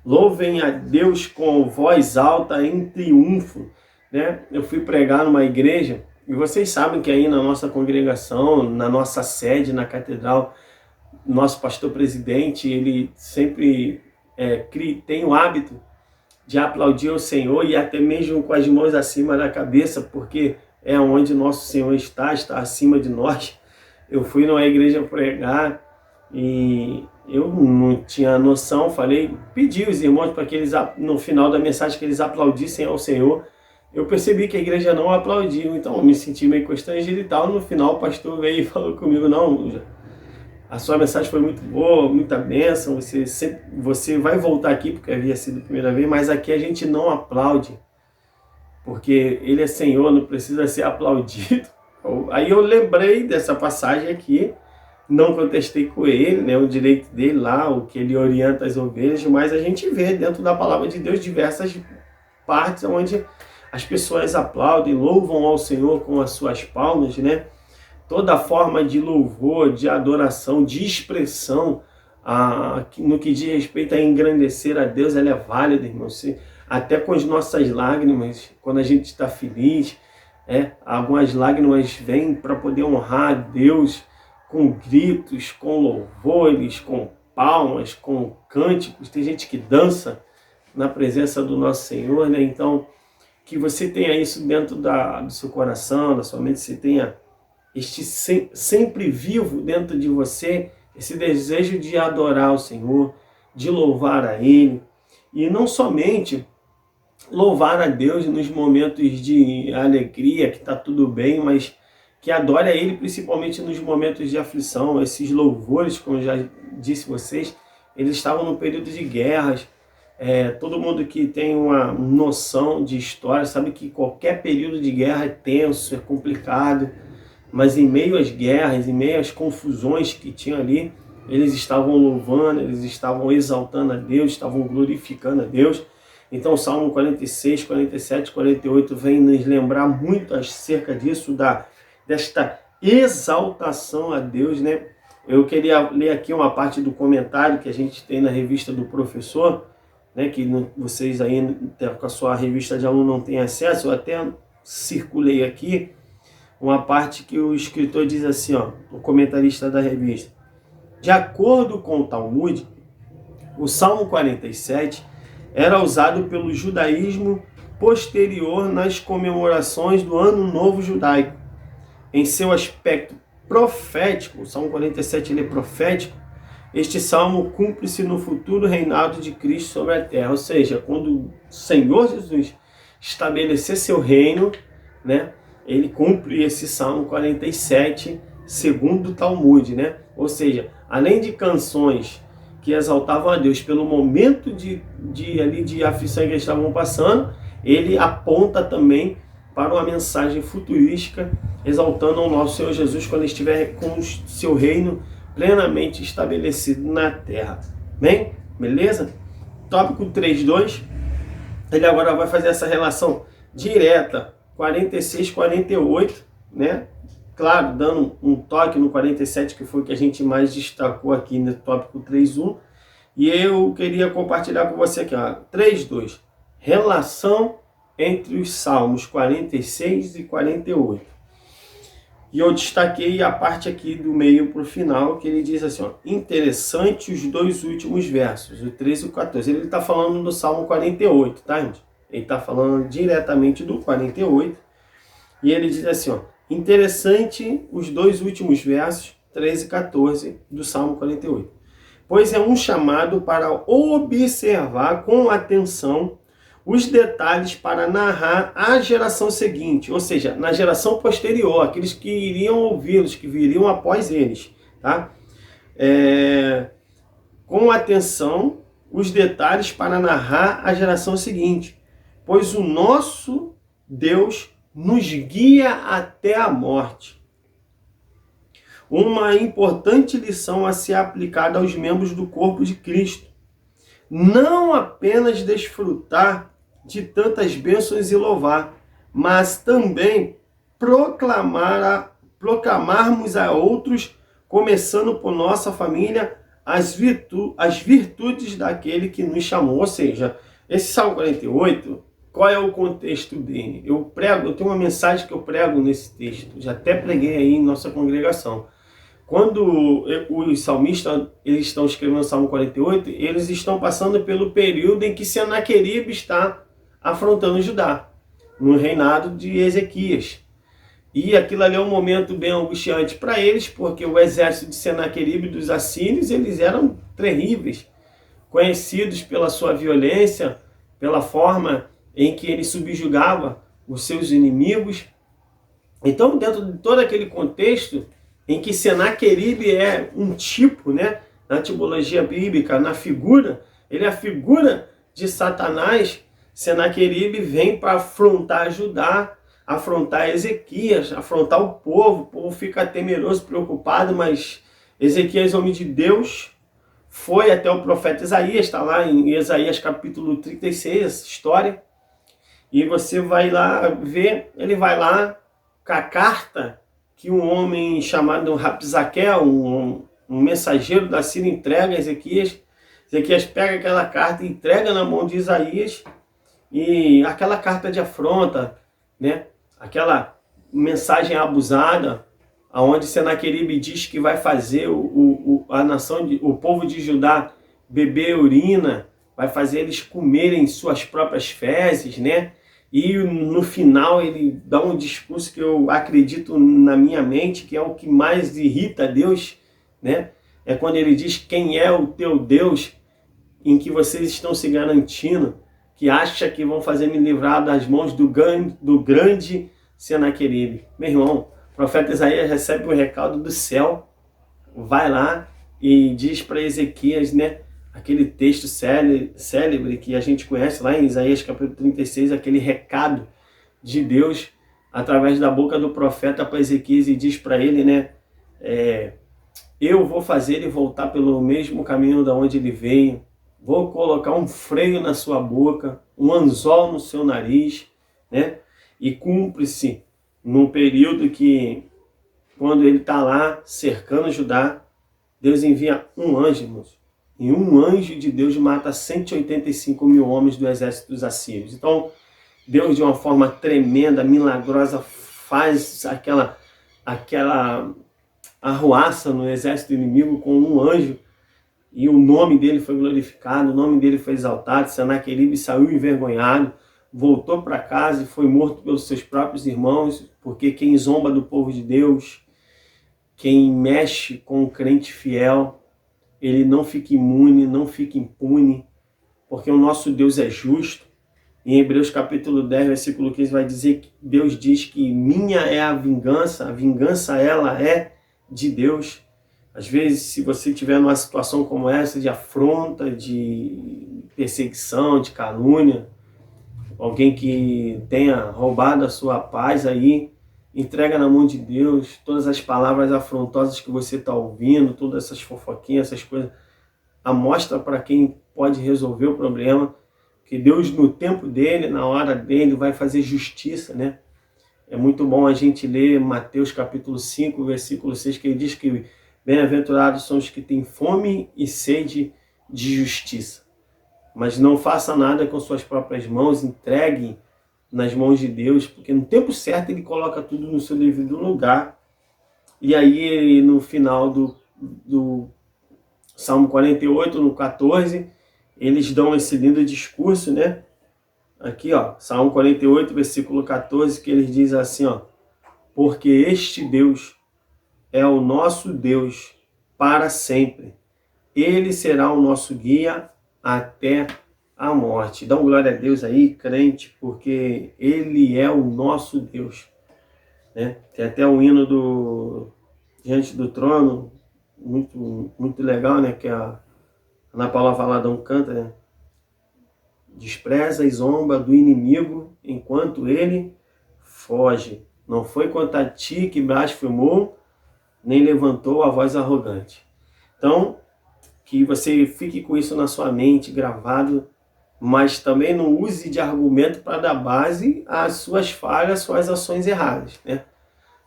louvem a Deus com voz alta em triunfo, né? Eu fui pregar numa igreja, e vocês sabem que aí na nossa congregação, na nossa sede, na catedral, nosso pastor presidente, ele sempre tem o hábito de aplaudir o Senhor, e até mesmo com as mãos acima da cabeça, porque é onde nosso Senhor está acima de nós. Eu fui numa igreja pregar e eu não tinha noção, pedi os irmãos para que eles, no final da mensagem, que eles aplaudissem ao Senhor. Eu percebi que a igreja não aplaudiu, então eu me senti meio constrangido e tal. No final o pastor veio e falou comigo, não, a sua mensagem foi muito boa, muita bênção, você vai voltar aqui, porque havia sido a primeira vez, mas aqui a gente não aplaude, porque ele é Senhor, não precisa ser aplaudido. Aí eu lembrei dessa passagem aqui, não contestei com ele, né, o direito dele lá, o que ele orienta as ovelhas, mas a gente vê dentro da palavra de Deus diversas partes onde as pessoas aplaudem, louvam ao Senhor com as suas palmas, né? Toda forma de louvor, de adoração, de expressão, no que diz respeito a engrandecer a Deus, ela é válida, irmão. Até com as nossas lágrimas, quando a gente está feliz, algumas lágrimas vêm para poder honrar a Deus com gritos, com louvores, com palmas, com cânticos. Tem gente que dança na presença do nosso Senhor, né? Então, que você tenha isso dentro do seu coração, da sua mente, você tenha sempre vivo dentro de você, esse desejo de adorar o Senhor, de louvar a Ele, e não somente louvar a Deus nos momentos de alegria, que está tudo bem, mas que adore a Ele principalmente nos momentos de aflição. Esses louvores, como eu já disse a vocês, eles estavam no período de guerras. Todo mundo que tem uma noção de história sabe que qualquer período de guerra é tenso, é complicado, mas em meio às guerras, em meio às confusões que tinha ali, eles estavam louvando, eles estavam exaltando a Deus, estavam glorificando a Deus. Então o Salmo 46, 47, 48 vem nos lembrar muito acerca disso, desta exaltação a Deus, né? Eu queria ler aqui uma parte do comentário que a gente tem na revista do professor, né, que vocês aí com a sua revista de aluno não têm acesso. Eu até circulei aqui uma parte que o escritor diz assim, ó, o comentarista da revista: de acordo com o Talmud, o Salmo 47 era usado pelo judaísmo posterior nas comemorações do Ano Novo Judaico. Em seu aspecto profético, o Salmo 47 ele é profético, este salmo cumpre-se no futuro reinado de Cristo sobre a terra. Ou seja, quando o Senhor Jesus estabelecer seu reino, né, ele cumpre esse Salmo 47 segundo o Talmud, né? Ou seja, além de canções que exaltavam a Deus pelo momento de aflição que eles estavam passando, ele aponta também para uma mensagem futurística, exaltando ao nosso Senhor Jesus quando estiver com o seu reino plenamente estabelecido na terra. Bem, beleza? Tópico 3.2, ele agora vai fazer essa relação direta 46, 48, né? Claro, dando um toque no 47, que foi o que a gente mais destacou aqui no tópico 3.1. E eu queria compartilhar com você aqui, ó, 3.2, relação entre os Salmos 46 e 48. E eu destaquei a parte aqui do meio para o final, que ele diz assim, ó, interessante os dois últimos versos, o 13 e o 14. Ele está falando do Salmo 48, tá, gente? Ele está falando diretamente do 48. E ele diz assim, ó, interessante os dois últimos versos, 13 e 14, do Salmo 48. Pois é um chamado para observar com atenção os detalhes para narrar a geração seguinte, ou seja, na geração posterior, aqueles que iriam ouvi-los, que viriam após eles, tá? Com atenção os detalhes para narrar a geração seguinte, pois o nosso Deus nos guia até a morte. Uma importante lição a ser aplicada aos membros do corpo de Cristo. Não apenas desfrutar de tantas bênçãos e louvar, mas também proclamarmos a outros, começando por nossa família, as virtudes daquele que nos chamou. Ou seja, esse Salmo 48, qual é o contexto dele? Eu tenho uma mensagem que eu prego nesse texto, já até preguei aí em nossa congregação. Quando os salmistas eles estão escrevendo o Salmo 48, eles estão passando pelo período em que Senaqueribe está afrontando Judá, no reinado de Ezequias. E aquilo ali é um momento bem angustiante para eles, porque o exército de Senaqueribe dos assírios, eles eram terríveis, conhecidos pela sua violência, pela forma em que ele subjugava os seus inimigos. Então, dentro de todo aquele contexto, em que Senaqueribe é um tipo, né, na tipologia bíblica, na figura, ele é a figura de Satanás. Senaqueribe vem para afrontar Judá, afrontar Ezequias, afrontar o povo fica temeroso, preocupado, mas Ezequias, homem de Deus, foi até o profeta Isaías, está lá em Isaías capítulo 36, essa história, e você vai lá ver, ele vai lá com a carta que um homem chamado Rapsaquel, um mensageiro da Síria, entrega a Ezequias. Ezequias pega aquela carta e entrega na mão de Isaías, e aquela carta de afronta, né? Aquela mensagem abusada, aonde Senaqueribe diz que vai fazer o povo de Judá beber urina, vai fazer eles comerem suas próprias fezes, né? E no final ele dá um discurso que eu acredito na minha mente, que é o que mais irrita Deus, né? É quando ele diz: quem é o teu Deus em que vocês estão se garantindo, que acha que vão fazer me livrar das mãos do grande Senaqueribe. Meu irmão, o profeta Isaías recebe o recado do céu, vai lá e diz para Ezequias, né? Aquele texto célebre que a gente conhece lá em Isaías capítulo 36, aquele recado de Deus através da boca do profeta para Ezequias, e diz para ele, né? Eu vou fazer ele voltar pelo mesmo caminho da onde ele veio, vou colocar um freio na sua boca, um anzol no seu nariz, né? E cumpre-se num período que, quando ele está lá cercando Judá, Deus envia um anjo, irmãos. E um anjo de Deus mata 185 mil homens do exército dos assírios. Então, Deus, de uma forma tremenda, milagrosa, faz aquela arruaça no exército inimigo com um anjo. E o nome dele foi glorificado, o nome dele foi exaltado. Senaqueribe saiu envergonhado, voltou para casa e foi morto pelos seus próprios irmãos, porque quem zomba do povo de Deus, quem mexe com o crente fiel, ele não fica imune, não fica impune, porque o nosso Deus é justo. Em Hebreus capítulo 10, versículo 15, vai dizer que Deus diz que minha é a vingança ela é de Deus. Às vezes, se você estiver numa situação como essa, de afronta, de perseguição, de calúnia, alguém que tenha roubado a sua paz aí, entrega na mão de Deus todas as palavras afrontosas que você está ouvindo, todas essas fofoquinhas, essas coisas. amostra para quem pode resolver o problema, que Deus, no tempo dele, na hora dele, vai fazer justiça, né? É muito bom a gente ler Mateus capítulo 5, versículo 6, que ele diz que bem-aventurados são os que têm fome e sede de justiça. Mas não faça nada com suas próprias mãos, entregue nas mãos de Deus, porque no tempo certo ele coloca tudo no seu devido lugar. E aí, no final do Salmo 48, no 14, eles dão esse lindo discurso, né? Aqui, ó, Salmo 48, versículo 14, que eles dizem assim, ó: porque este Deus é o nosso Deus para sempre. Ele será o nosso guia até a morte. Dá glória a Deus aí, crente, porque Ele é o nosso Deus, né? Tem até o hino do Diante do Trono, muito legal, né? Que a Ana Paula Valadão canta, né? Despreza e zomba do inimigo enquanto ele foge. Não foi contra ti que blasfemou, nem levantou a voz arrogante. Então, que você fique com isso na sua mente, gravado, mas também não use de argumento para dar base às suas falhas, suas ações erradas, né?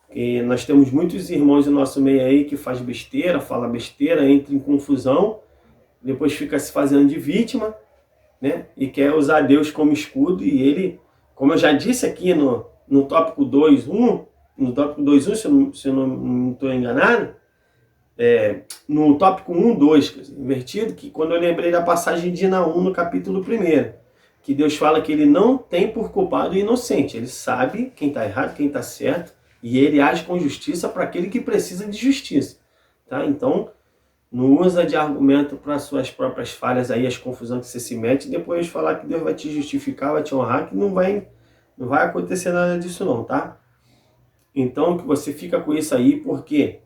Porque nós temos muitos irmãos do nosso meio aí que faz besteira, fala besteira, entra em confusão, depois fica se fazendo de vítima, né? E quer usar Deus como escudo, e ele, como eu já disse aqui no tópico 2.1, no tópico 2.1, se eu não estou enganado, no tópico 1.2, invertido, que quando eu lembrei da passagem de Naum no capítulo 1, que Deus fala que ele não tem por culpado o inocente, ele sabe quem está errado, quem está certo, e ele age com justiça para aquele que precisa de justiça, tá? Então, não usa de argumento para suas próprias falhas aí, as confusões que você se mete, e depois falar que Deus vai te justificar, vai te honrar, que não vai acontecer nada disso não, tá? Então, que você fica com isso aí, porque,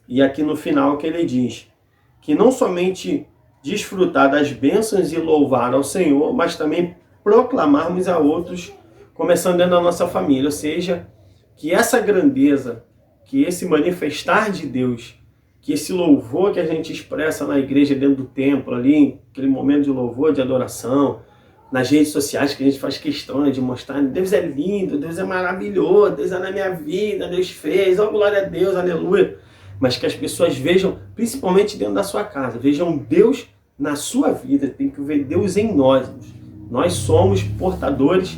e aqui no final que ele diz, que não somente desfrutar das bênçãos e louvar ao Senhor, mas também proclamarmos a outros, começando dentro da nossa família, ou seja, que essa grandeza, que esse manifestar de Deus, que esse louvor que a gente expressa na igreja, dentro do templo, ali, aquele momento de louvor, de adoração, nas redes sociais, que a gente faz questão, né, de mostrar, Deus é lindo, Deus é maravilhoso, Deus é na minha vida, Deus fez, oh glória a Deus, aleluia. Mas que as pessoas vejam, principalmente dentro da sua casa, vejam Deus na sua vida, tem que ver Deus em nós. Nós somos portadores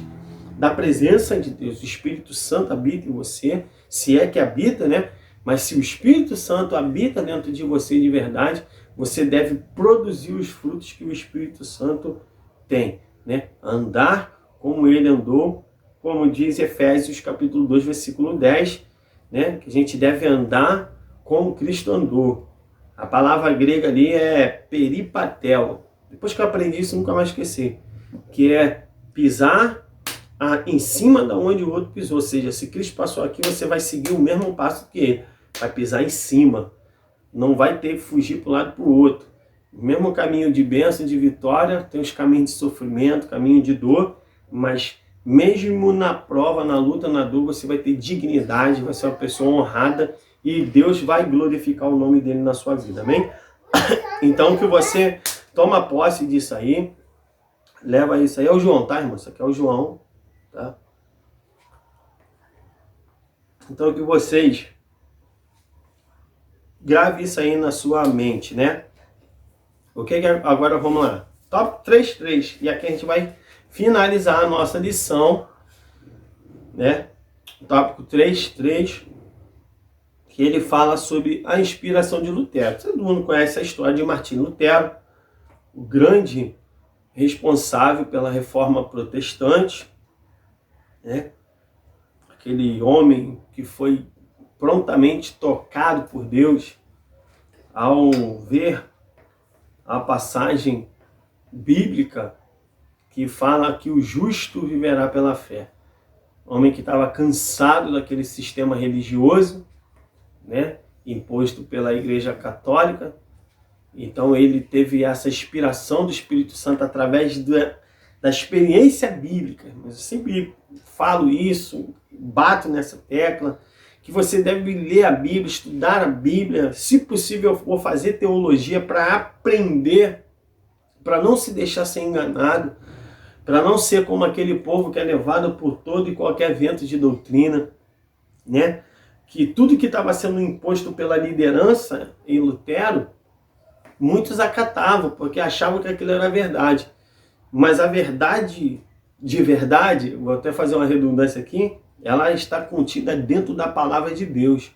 da presença de Deus, o Espírito Santo habita em você, se é que habita, né? Mas se o Espírito Santo habita dentro de você de verdade, você deve produzir os frutos que o Espírito Santo tem, né? Andar como ele andou, como diz Efésios capítulo 2, versículo 10, né? Que a gente deve andar como Cristo andou. A palavra grega ali é peripatel. Depois que eu aprendi isso, nunca mais esqueci. Que é pisar em cima da onde o outro pisou. Ou seja, se Cristo passou aqui, você vai seguir o mesmo passo que ele. Vai pisar em cima. Não vai ter que fugir para um lado para o outro. O mesmo caminho de bênção, de vitória, tem os caminhos de sofrimento, caminho de dor, mas mesmo na prova, na luta, na dor, você vai ter dignidade, vai ser uma pessoa honrada e Deus vai glorificar o nome dele na sua vida, amém? Então que você toma posse disso aí, leva isso aí, é o João, tá, irmão? Isso aqui é o João, tá? Então que vocês grave isso aí na sua mente, né? Ok? Agora vamos lá. Top 3.3. E aqui a gente vai finalizar a nossa lição, né? Tópico 3.3, que ele fala sobre a inspiração de Lutero. Todo mundo conhece a história de Martinho Lutero, o grande responsável pela reforma protestante, né? Aquele homem que foi prontamente tocado por Deus ao ver a passagem bíblica que fala que o justo viverá pela fé. Homem que estava cansado daquele sistema religioso, né, imposto pela Igreja Católica. Então ele teve essa inspiração do Espírito Santo através da experiência bíblica. Mas eu sempre falo isso, bato nessa tecla, que você deve ler a Bíblia, estudar a Bíblia, se possível, ou fazer teologia para aprender, para não se deixar ser enganado, para não ser como aquele povo que é levado por todo e qualquer vento de doutrina, né? Que tudo que estava sendo imposto pela liderança em Lutero, muitos acatavam, porque achavam que aquilo era verdade. Mas a verdade, de verdade, vou até fazer uma redundância aqui, ela está contida dentro da palavra de Deus.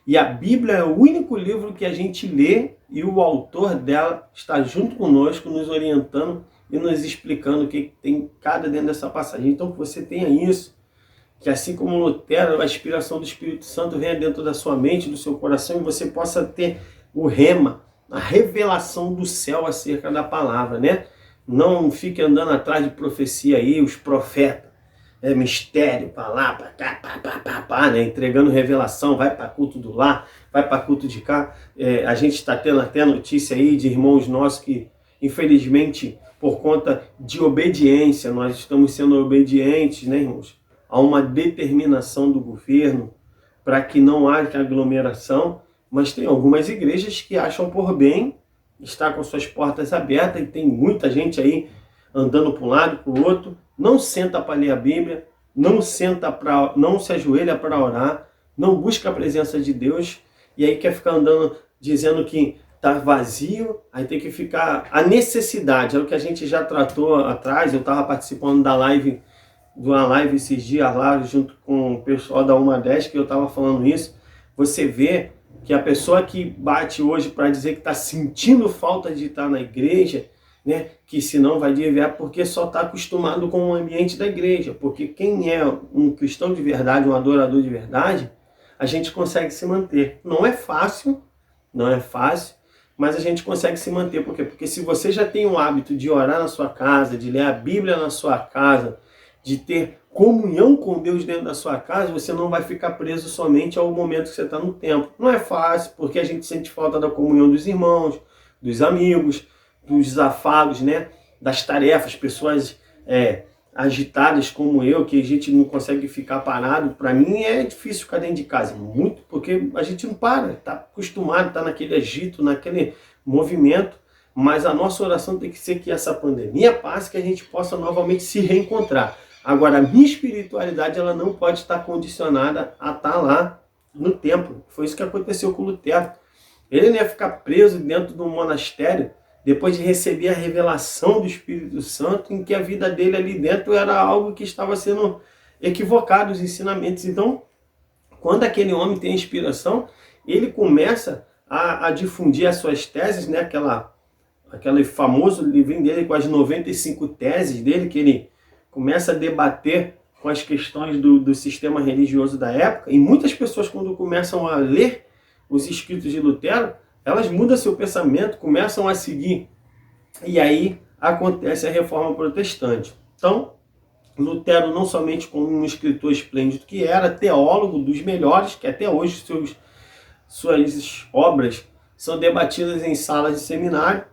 E a Bíblia é o único livro que a gente lê e o autor dela está junto conosco, nos orientando e nos explicando o que tem cada dentro dessa passagem. Então que você tenha isso, que assim como Lutero, a inspiração do Espírito Santo venha dentro da sua mente, do seu coração, e você possa ter o rema, a revelação do céu acerca da palavra, né? Não fique andando atrás de profecia aí, os profetas, mistério, para lá, para cá, pá, né? Entregando revelação, vai para culto do lá, vai para culto de cá. A gente está tendo até notícia aí de irmãos nossos que, infelizmente, por conta de obediência, nós estamos sendo obedientes, né, irmãos, a uma determinação do governo para que não haja aglomeração, mas tem algumas igrejas que acham por bem estar com suas portas abertas e tem muita gente aí andando para um lado, para o outro, não senta para ler a Bíblia, não se ajoelha para orar, não busca a presença de Deus, e aí quer ficar andando dizendo que está vazio, aí tem que ficar... A necessidade, é o que a gente já tratou atrás, eu estava participando de uma live esses dias lá, junto com o pessoal da 110, que eu estava falando isso. Você vê que a pessoa que bate hoje para dizer que está sentindo falta de estar na igreja, né, que senão vai desviar porque só está acostumado com o ambiente da igreja. Porque quem é um cristão de verdade, um adorador de verdade, a gente consegue se manter. Não é fácil, mas a gente consegue se manter. Por quê? Porque se você já tem o hábito de orar na sua casa, de ler a Bíblia na sua casa, de ter comunhão com Deus dentro da sua casa, você não vai ficar preso somente ao momento que você está no templo. Não é fácil, porque a gente sente falta da comunhão dos irmãos, dos amigos, dos desafados, né? Das tarefas, pessoas agitadas como eu, que a gente não consegue ficar parado. Para mim é difícil ficar dentro de casa, muito, porque a gente não para, está acostumado, está naquele agito, naquele movimento, mas a nossa oração tem que ser que essa pandemia passe, que a gente possa novamente se reencontrar. Agora, a minha espiritualidade ela não pode estar condicionada a estar lá no templo. Foi isso que aconteceu com Lutero. Ele não ia ficar preso dentro de um monastério depois de receber a revelação do Espírito Santo, em que a vida dele ali dentro era algo que estava sendo equivocado, os ensinamentos. Então, quando aquele homem tem inspiração, ele começa a difundir as suas teses, né? Aquele famoso livrinho dele com as 95 teses dele, que ele começa a debater com as questões do sistema religioso da época. E muitas pessoas, quando começam a ler os escritos de Lutero, elas mudam seu pensamento, começam a seguir. E aí acontece a reforma protestante. Então, Lutero, não somente como um escritor esplêndido que era, teólogo dos melhores, que até hoje suas obras são debatidas em salas de seminário,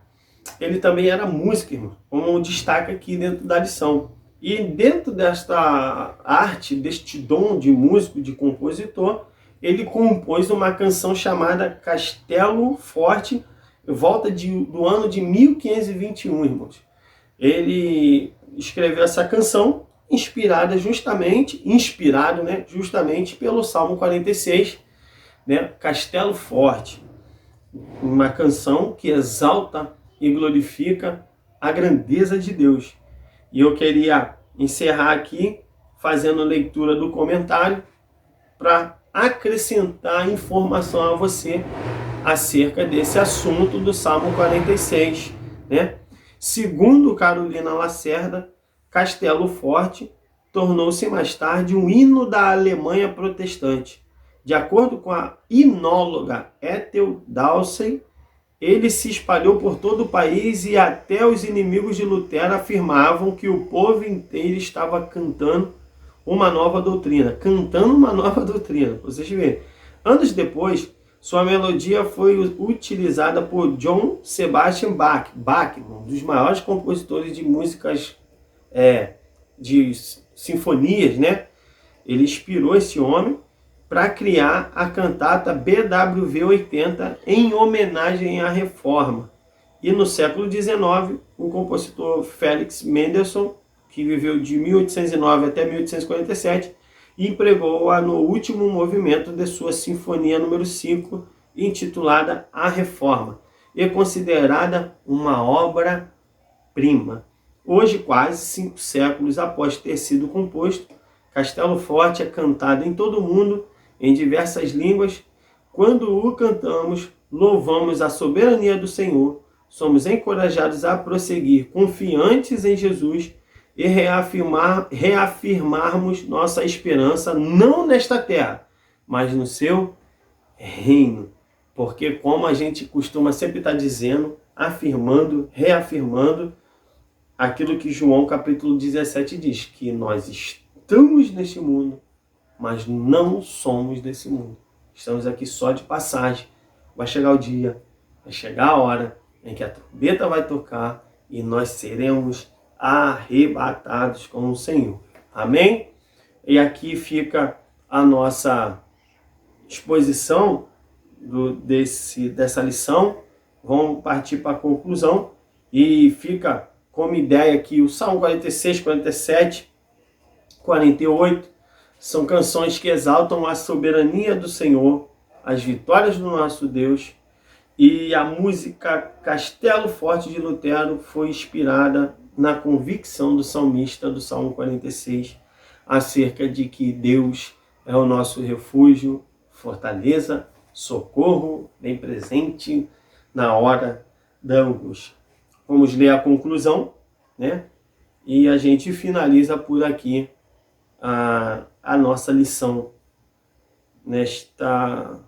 ele também era músico, irmão, como destaca aqui dentro da lição. E dentro desta arte, deste dom de músico, de compositor, ele compôs uma canção chamada Castelo Forte, volta do ano de 1521, irmãos. Ele escreveu essa canção inspirado, né, justamente pelo Salmo 46, né, Castelo Forte, uma canção que exalta e glorifica a grandeza de Deus. E eu queria encerrar aqui fazendo leitura do comentário para acrescentar informação a você acerca desse assunto do Salmo 46, né? Segundo Carolina Lacerda, Castelo Forte tornou-se mais tarde um hino da Alemanha protestante. De acordo com a himnóloga Ethel Dowsey, ele se espalhou por todo o país e até os inimigos de Lutero afirmavam que o povo inteiro estava cantando uma nova doutrina. Vocês veem. Anos depois, sua melodia foi utilizada por John Sebastian Bach, um dos maiores compositores de músicas de sinfonias, né? Ele inspirou esse homem para criar a cantata BWV 80 em homenagem à Reforma. E no século XIX, o compositor Felix Mendelssohn, que viveu de 1809 até 1847, empregou-a no último movimento de sua Sinfonia número 5, intitulada A Reforma, e considerada uma obra-prima. Hoje, quase 5 séculos após ter sido composto, Castelo Forte é cantado em todo o mundo, em diversas línguas. Quando o cantamos, louvamos a soberania do Senhor, somos encorajados a prosseguir confiantes em Jesus e reafirmarmos nossa esperança não nesta terra, mas no seu reino. Porque, como a gente costuma sempre estar dizendo, afirmando, reafirmando aquilo que João capítulo 17 diz, que nós estamos neste mundo, mas não somos desse mundo. Estamos aqui só de passagem. Vai chegar o dia, vai chegar a hora em que a trombeta vai tocar e nós seremos arrebatados com o Senhor. Amém? E aqui fica a nossa exposição dessa lição. Vamos partir para a conclusão e fica como ideia aqui o Salmo 46, 47, 48. São canções que exaltam a soberania do Senhor, as vitórias do nosso Deus. E a música Castelo Forte de Lutero foi inspirada na convicção do salmista do Salmo 46, acerca de que Deus é o nosso refúgio, fortaleza, socorro, bem presente na hora da angústia. Vamos ler a conclusão, né? E a gente finaliza por aqui a nossa lição nesta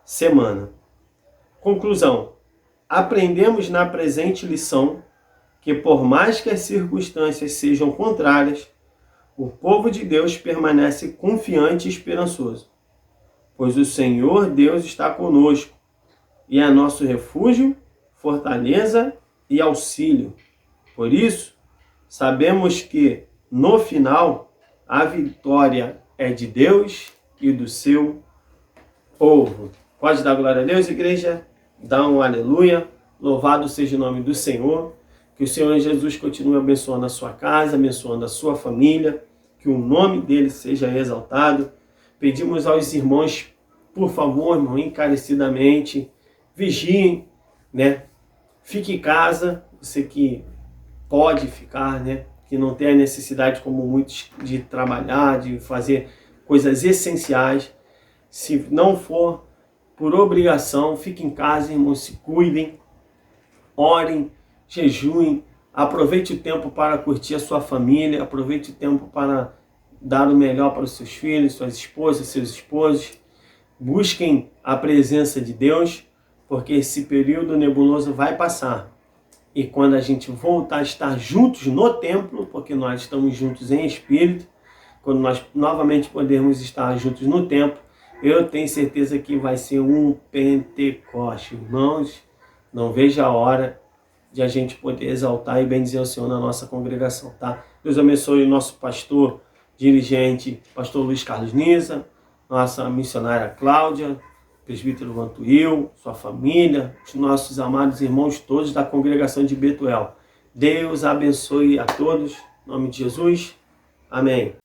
semana. Conclusão. Aprendemos na presente lição que, por mais que as circunstâncias sejam contrárias, o povo de Deus permanece confiante e esperançoso, pois o Senhor Deus está conosco e é nosso refúgio, fortaleza e auxílio. Por isso, sabemos que, no final, a vitória é de Deus e do seu povo. Pode dar glória a Deus, igreja? Dá um aleluia. Louvado seja o nome do Senhor. Que o Senhor Jesus continue abençoando a sua casa, abençoando a sua família. Que o nome dele seja exaltado. Pedimos aos irmãos, por favor, irmão, encarecidamente, vigiem, né? Fique em casa, você que pode ficar, né? Que não tem a necessidade, como muitos, de trabalhar, de fazer coisas essenciais. Se não for por obrigação, fique em casa, irmãos, se cuidem, orem, jejuem, aproveite o tempo para curtir a sua família, aproveite o tempo para dar o melhor para os seus filhos, suas esposas, seus esposos. Busquem a presença de Deus, porque esse período nebuloso vai passar. E quando a gente voltar a estar juntos no templo, porque nós estamos juntos em espírito, quando nós novamente podemos estar juntos no templo, eu tenho certeza que vai ser um Pentecoste. Irmãos, não vejo a hora de a gente poder exaltar e bendizer o Senhor na nossa congregação, tá? Deus abençoe o nosso pastor, dirigente, pastor Luiz Carlos Niza, nossa missionária Cláudia, presbítero Vantuil, sua família, os nossos amados irmãos todos da congregação de Betuel. Deus abençoe a todos, em nome de Jesus. Amém.